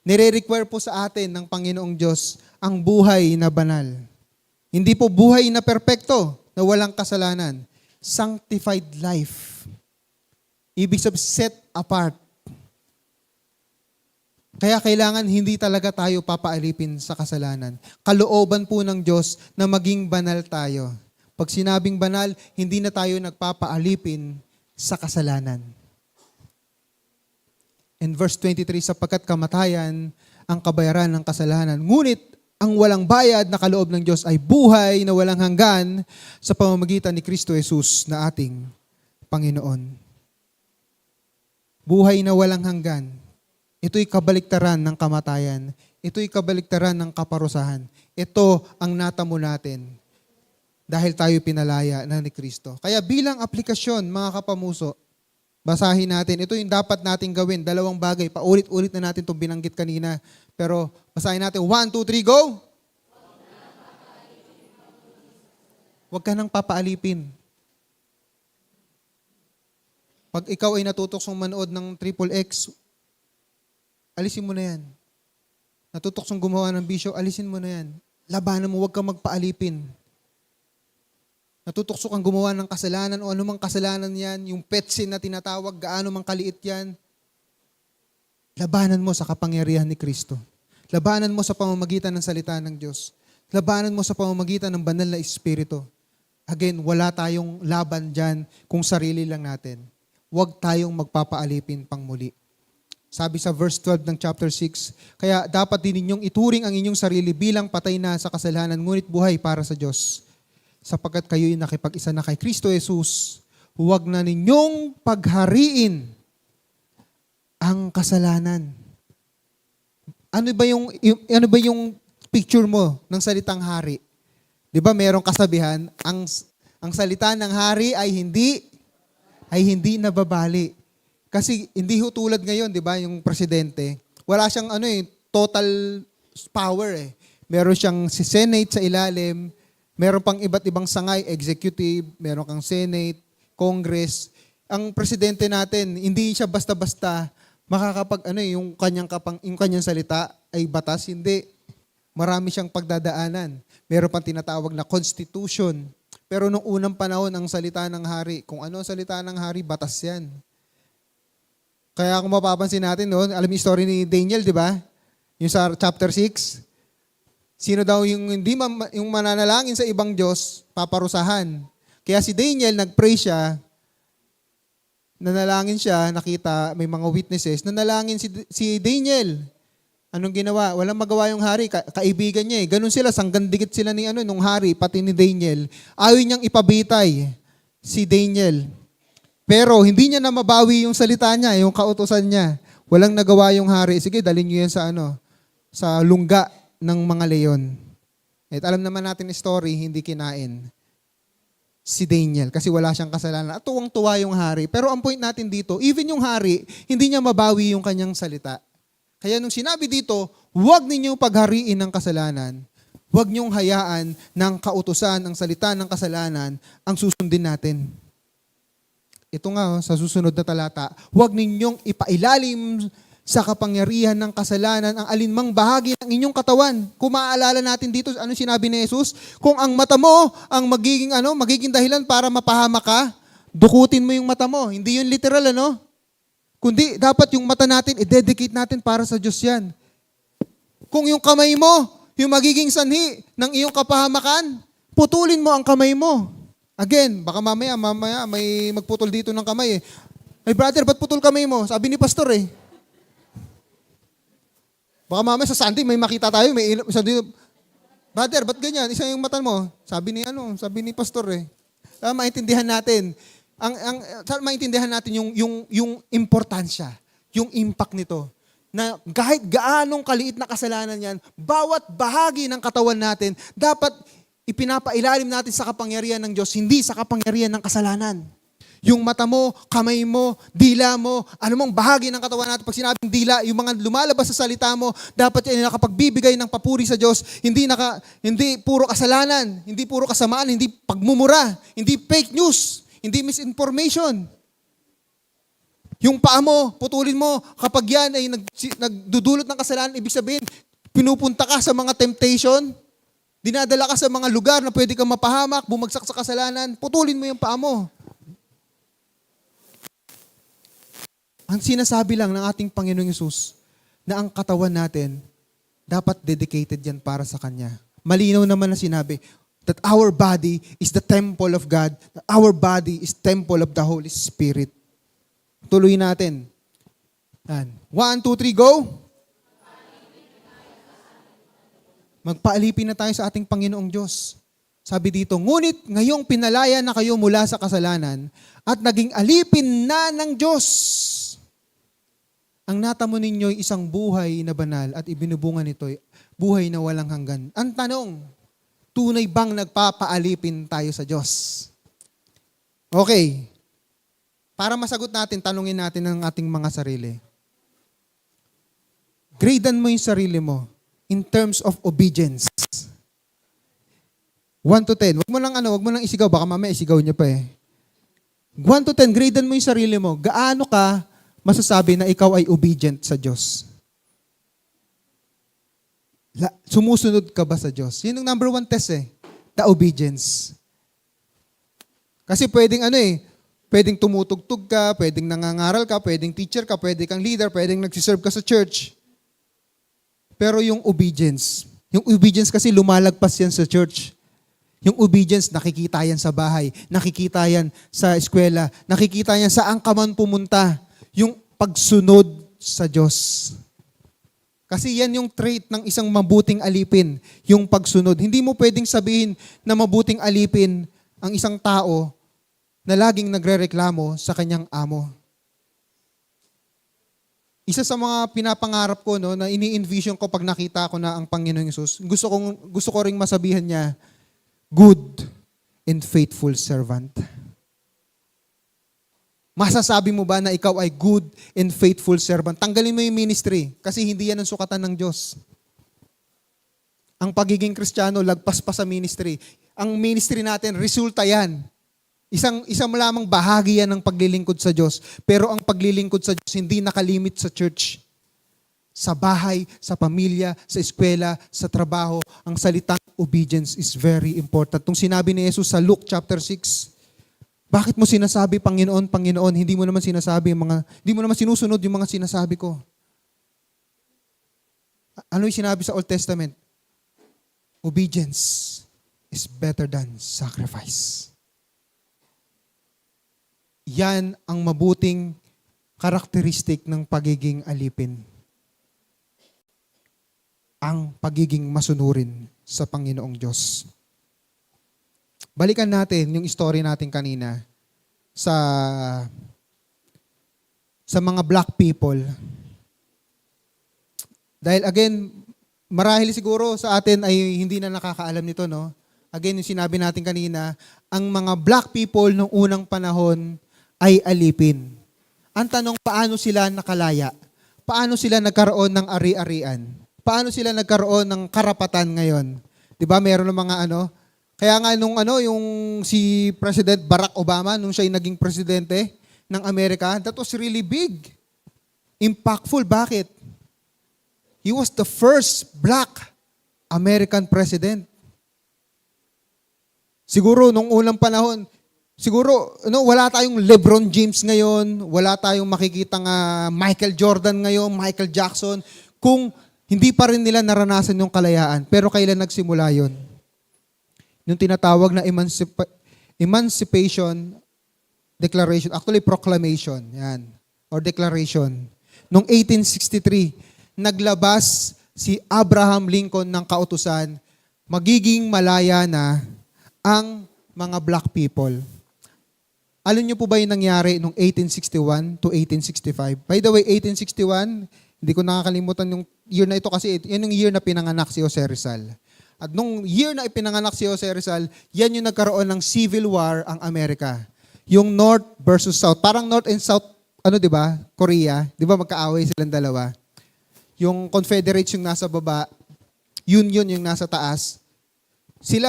Nire-require po sa atin ng Panginoong Diyos ang buhay na banal. Hindi po buhay na perpekto, na walang kasalanan. Sanctified life. Ibig sabihin, set apart. Kaya kailangan hindi talaga tayo papaalipin sa kasalanan. Kalooban po ng Diyos na maging banal tayo. Pag sinabing banal, hindi na tayo nagpapaalipin sa kasalanan. In verse 23, sapagkat kamatayan ang kabayaran ng kasalanan. Ngunit ang walang bayad na kaloob ng Diyos ay buhay na walang hanggan sa pamamagitan ni Kristo Jesus na ating Panginoon. Buhay na walang hanggan. Ito'y kabaliktaran ng kamatayan. Ito'y kabaliktaran ng kaparusahan. Ito ang natamo natin dahil tayo pinalaya na ni Kristo. Kaya bilang aplikasyon, mga kapamuso, basahin natin. Ito yung dapat nating gawin. Dalawang bagay. Paulit-ulit na natin itong binanggit kanina. Pero basahin natin. 1, 2, 3, go! Huwag ka nang papaalipin. Pag ikaw ay natutuksong manood ng XXX, alisin mo na yan. Natutuksong gumawa ng bisyo, alisin mo na yan. Labanan mo, huwag kang magpaalipin. Natutukso kang gumawa ng kasalanan o anumang kasalanan yan, yung pet sin na tinatawag, gaano mang kaliit yan, labanan mo sa kapangyarihan ni Kristo. Labanan mo sa pamamagitan ng salita ng Diyos. Labanan mo sa pamamagitan ng banal na Espiritu. Again, wala tayong laban dyan kung sarili lang natin. Huwag tayong magpapaalipin pang muli. Sabi sa verse 12 ng chapter 6, kaya dapat din ninyong ituring ang inyong sarili bilang patay na sa kasalanan, ngunit buhay para sa Diyos. Sapagkat kayo'y nakipag-isa na kay Kristo Jesus, huwag na ninyong paghariin ang kasalanan. Ano ba yung picture mo ng salitang hari? 'Di ba merong kasabihan, ang salita ng hari ay hindi nababali. Kasi hindi ho tulad ngayon, 'di ba, yung presidente, wala siyang total power eh. Meron siyang si Senate sa ilalim, meron pang iba't ibang sangay, executive, meron kang Senate, Congress. Ang presidente natin, hindi siya basta-basta makakapag yung kanyang salita ay batas, hindi. Marami siyang pagdadaanan. Meron pang tinatawag na constitution. Pero nung unang panahon ang salita ng hari, kung ano ang salita ng hari, batas 'yan. Kaya kung mapapansin natin doon, alam yung story ni Daniel, di ba? Yung sa chapter 6. Sino daw yung yung mananalangin sa ibang Diyos, paparusahan. Kaya si Daniel, nag-pray siya, nanalangin siya, nakita, may mga witnesses, nanalangin si Daniel. Anong ginawa? Walang magawa yung hari, kaibigan niya eh. Ganun sila, sanggandigit sila nung hari, pati ni Daniel. Ayaw niyang ipabitay si Daniel. Pero hindi niya na mabawi yung salita niya, yung kautusan niya. Walang nagawa yung hari. Sige, dalhin niyo yan sa lungga ng mga leon. At alam naman natin yung story, hindi kinain si Daniel kasi wala siyang kasalanan. At tuwang-tuwa yung hari. Pero ang point natin dito, even yung hari, hindi niya mabawi yung kanyang salita. Kaya nung sinabi dito, huwag ninyong paghariin ng kasalanan. Huwag niyong hayaan ng kautusan, ang salita ng kasalanan, ang susundin natin. Ito nga, sa susunod na talata, huwag ninyong ipailalim sa kapangyarihan ng kasalanan ang alinmang bahagi ng inyong katawan. Kung maaalala natin dito, ano sinabi ni Jesus? Kung ang mata mo ang magiging dahilan para mapahama ka, dukutin mo yung mata mo. Hindi yun literal, Kundi dapat yung mata natin, i-dedicate natin para sa Diyos yan. Kung yung kamay mo, yung magiging sanhi ng iyong kapahamakan, putulin mo ang kamay mo. Again, baka mamaya may magputol dito ng kamay eh. Hey brother, ba't putol kamay mo? Sabi ni pastor eh. Baka mamaya sa Sunday may makita tayo, sabi, brother, ba't ganyan? Isa yung mata mo. Sabi ni pastor eh. Maintindihan natin. Maintindihan natin yung importansya, yung impact nito. Na kahit gaanong kaliit na kasalanan yan, bawat bahagi ng katawan natin, dapat ipinapailalim natin sa kapangyarihan ng Diyos, hindi sa kapangyarihan ng kasalanan. Yung mata mo, kamay mo, dila mo, anumang bahagi ng katawan natin, pag sinabing dila, yung mga lumalabas sa salita mo, dapat yan nakapagbibigay ng papuri sa Diyos, hindi puro kasalanan, hindi puro kasamaan, hindi pagmumura, hindi fake news, hindi misinformation. Yung paa mo, putulin mo, kapag yan ay nagdudulot ng kasalanan, ibig sabihin, pinupunta ka sa mga temptation, dinadala ka sa mga lugar na pwede kang mapahamak, bumagsak sa kasalanan, putulin mo yung paa mo. Ang sinasabi lang ng ating Panginoong Hesus na ang katawan natin, dapat dedicated yan para sa Kanya. Malinaw naman na sinabi that our body is the temple of God, that our body is temple of the Holy Spirit. Tuloy natin. 1, 2, 3, go! Magpaalipin na tayo sa ating Panginoong Diyos. Sabi dito, ngunit ngayong pinalaya na kayo mula sa kasalanan at naging alipin na ng Diyos. Ang natamo ninyo'y isang buhay na banal at ibinubungan nito'y buhay na walang hanggan. Ang tanong, tunay bang nagpapaalipin tayo sa Diyos? Okay. Para masagot natin, tanungin natin ang ating mga sarili. Gradean mo yung sarili mo in terms of obedience. 1 to 10. Wag mo lang isigaw. Baka mamaya isigaw niya pa eh. 1 to 10, gradean mo yung sarili mo. Gaano ka masasabi na ikaw ay obedient sa Diyos? Sumusunod ka ba sa Diyos? Yun ang number 1 test eh. The obedience. Kasi pwedeng tumutugtog ka, pwedeng nangangaral ka, pwedeng teacher ka, pwedeng kang leader, pwedeng nagsiserve ka sa church. Pero yung obedience kasi lumalagpas yan sa church. Yung obedience, nakikita yan sa bahay, nakikita yan sa eskwela, nakikita yan saan ka man pumunta. Yung pagsunod sa Diyos. Kasi yan yung trait ng isang mabuting alipin, yung pagsunod. Hindi mo pwedeng sabihin na mabuting alipin ang isang tao na laging nagrereklamo sa kanyang amo. Isa sa mga pinapangarap ko na ini-envision ko pag nakita ko na ang Panginoong Hesus, gusto ko ring masabihan niya, good and faithful servant. Masasabi mo ba na ikaw ay good and faithful servant? Tanggalin mo yung ministry kasi hindi yan ang sukatan ng Diyos. Ang pagiging Kristiyano, lagpas pa sa ministry. Ang ministry natin, resulta yan. Isang lamang bahagi yan ng paglilingkod sa Diyos. Pero ang paglilingkod sa Diyos hindi nakalimit sa church. Sa bahay, sa pamilya, sa eskwela, sa trabaho, ang salitang obedience is very important. Itong sinabi ni Jesus sa Luke chapter 6, bakit mo sinasabi, Panginoon, Panginoon, hindi mo naman sinusunod yung mga sinasabi ko? Ano yung sinabi sa Old Testament? Obedience is better than sacrifice. Yan ang mabuting karakteristik ng pagiging alipin. Ang pagiging masunurin sa Panginoong Diyos. Balikan natin yung story natin kanina sa mga black people. Dahil again, marahil siguro sa atin ay hindi na nakakaalam nito, no? Again, yung sinabi natin kanina, ang mga black people noong unang panahon ay alipin. Ang tanong, paano sila nakalaya? Paano sila nagkaroon ng ari-arian? Paano sila nagkaroon ng karapatan ngayon? 'Di ba? Meron ng mga kaya nga yung si President Barack Obama, nung siya naging presidente ng Amerika, that was really big. Impactful. Bakit? He was the first black American president. Siguro nung unang panahon, wala tayong LeBron James ngayon, wala tayong makikitang Michael Jordan ngayon, Michael Jackson, kung hindi pa rin nila naranasan yung kalayaan. Pero kailan nagsimula yun? Yung tinatawag na Emancipation Declaration, actually proclamation, yan, or declaration. Noong 1863, naglabas si Abraham Lincoln ng kautusan, magiging malaya na ang mga black people. Alam niyo po ba yung nangyari nung 1861 to 1865? By the way, 1861, hindi ko nakakalimutan yung year na ito kasi yan yung year na pinanganak si Jose Rizal. At nung year na ipinanganak si Jose Rizal, yan yung nagkaroon ng civil war ang Amerika. Yung North versus South. Parang North and South, di ba? Korea. Di ba magkaaway silang dalawa? Yung Confederates yung nasa baba, Union yung nasa taas. Sila,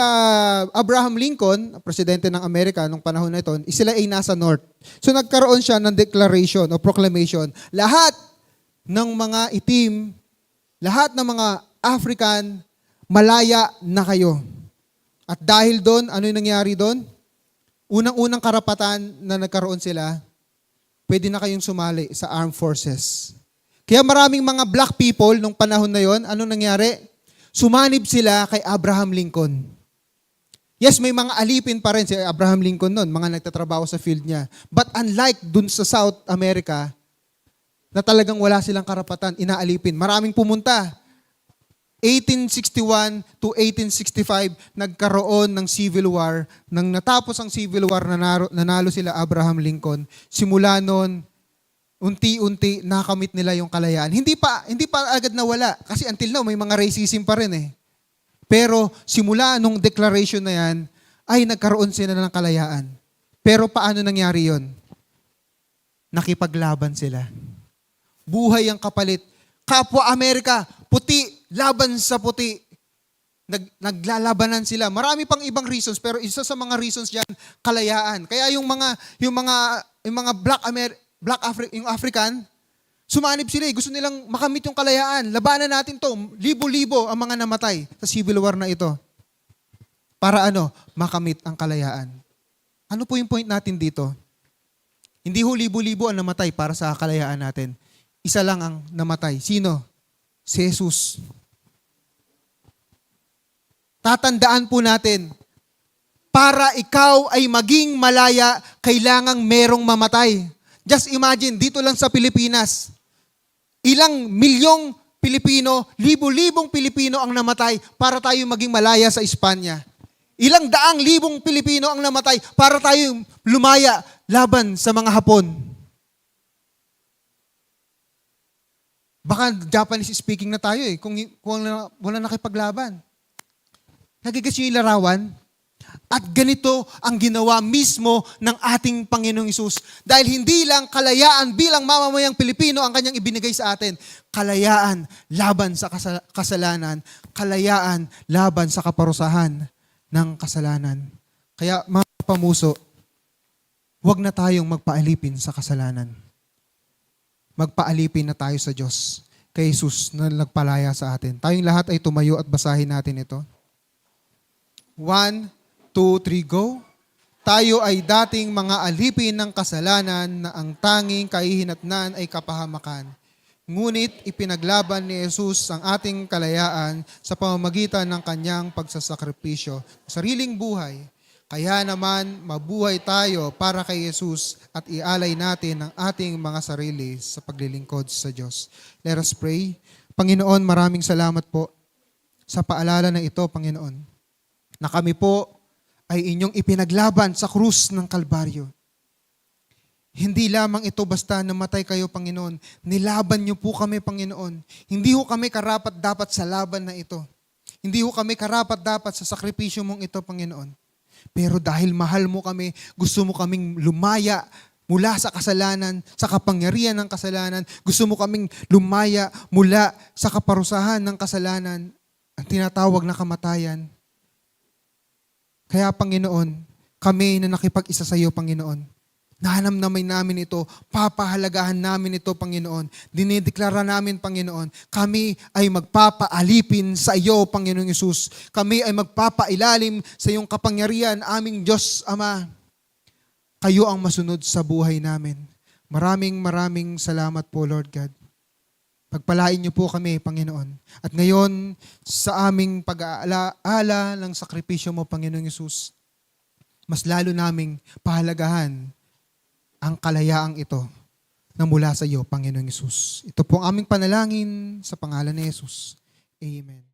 Abraham Lincoln, presidente ng Amerika nung panahon na ito, sila ay nasa North. So nagkaroon siya ng declaration o proclamation. Lahat ng mga itim, lahat ng mga African, malaya na kayo. At dahil doon, ano yung nangyari doon? Unang-unang karapatan na nagkaroon sila, pwede na kayong sumali sa armed forces. Kaya maraming mga black people nung panahon na yon, ano nangyari? Sumanib sila kay Abraham Lincoln. Yes, may mga alipin pa rin si Abraham Lincoln noon, mga nagtatrabaho sa field niya. But unlike dun sa South America, na talagang wala silang karapatan, inaalipin. Maraming pumunta. 1861 to 1865, nagkaroon ng Civil War. Nang natapos ang Civil War, nanalo sila Abraham Lincoln. Simula noon, unti-unti nakamit nila yung kalayaan. Hindi pa agad nawala kasi until now may mga racism pa rin eh. Pero simula nung declaration na yan, ay nagkaroon sila ng kalayaan. Pero paano nangyari yon? Nakipaglaban sila. Buhay ang kapalit. Kapwa Amerika, puti, laban sa puti. Naglalabanan sila. Marami pang ibang reasons pero isa sa mga reasons diyan, kalayaan. Kaya yung mga yung African, sumanib sila. Gusto nilang makamit yung kalayaan. Labanan natin to. Libo-libo ang mga namatay sa Civil War na ito. Para makamit ang kalayaan. Ano po yung point natin dito? Hindi ho libo-libo ang namatay para sa kalayaan natin. Isa lang ang namatay. Sino? Si Jesus. Tatandaan po natin, para ikaw ay maging malaya, kailangang merong mamatay. Just imagine, dito lang sa Pilipinas, ilang milyong Pilipino, libo-libong Pilipino ang namatay para tayo maging malaya sa Espanya. Ilang daang libong Pilipino ang namatay para tayo lumaya laban sa mga Hapon. Baka Japanese speaking na tayo eh, kung wala nakipaglaban. Nagigas yung larawan? At ganito ang ginawa mismo ng ating Panginoong Hesus. Dahil hindi lang kalayaan bilang mamamayang Pilipino ang kanyang ibinigay sa atin. Kalayaan laban sa kasalanan. Kalayaan laban sa kaparusahan ng kasalanan. Kaya mga pamuso, huwag na tayong magpaalipin sa kasalanan. Magpaalipin na tayo sa Diyos, kay Hesus na nagpalaya sa atin. Tayong lahat ay tumayo at basahin natin ito. 1, 2, 3, go. Tayo ay dating mga alipin ng kasalanan na ang tanging kahihinatnan ay kapahamakan. Ngunit ipinaglaban ni Jesus ang ating kalayaan sa pamamagitan ng kanyang pagsasakripisyo sa sariling buhay. Kaya naman mabuhay tayo para kay Jesus at ialay natin ang ating mga sarili sa paglilingkod sa Diyos. Let us pray. Panginoon, maraming salamat po sa paalala na ito, Panginoon, na kami po ay inyong ipinaglaban sa krus ng Kalbaryo. Hindi lamang ito basta namatay kayo, Panginoon. Nilaban niyo po kami, Panginoon. Hindi ho kami karapat-dapat sa laban na ito. Hindi ho kami karapat-dapat sa sakripisyo mong ito, Panginoon. Pero dahil mahal mo kami, gusto mo kaming lumaya mula sa kasalanan, sa kapangyarihan ng kasalanan. Gusto mo kaming lumaya mula sa kaparusahan ng kasalanan, ang tinatawag na kamatayan. Kaya, Panginoon, kami na nakipag-isa sa iyo, Panginoon, nahanamnamay namin ito, papahalagahan namin ito, Panginoon. Dinideklara namin, Panginoon, kami ay magpapaalipin sa iyo, Panginoong Hesus. Kami ay magpapailalim sa iyong kapangyarihan, aming Diyos, Ama. Kayo ang masunod sa buhay namin. Maraming salamat po, Lord God. Pagpalain niyo po kami, Panginoon. At ngayon, sa aming pag-aalaala ng sakripisyo mo, Panginoong Hesus, mas lalo naming pahalagahan ang kalayaang ito na mula sa iyo, Panginoong Hesus. Ito po ang aming panalangin sa pangalan ni Hesus. Amen.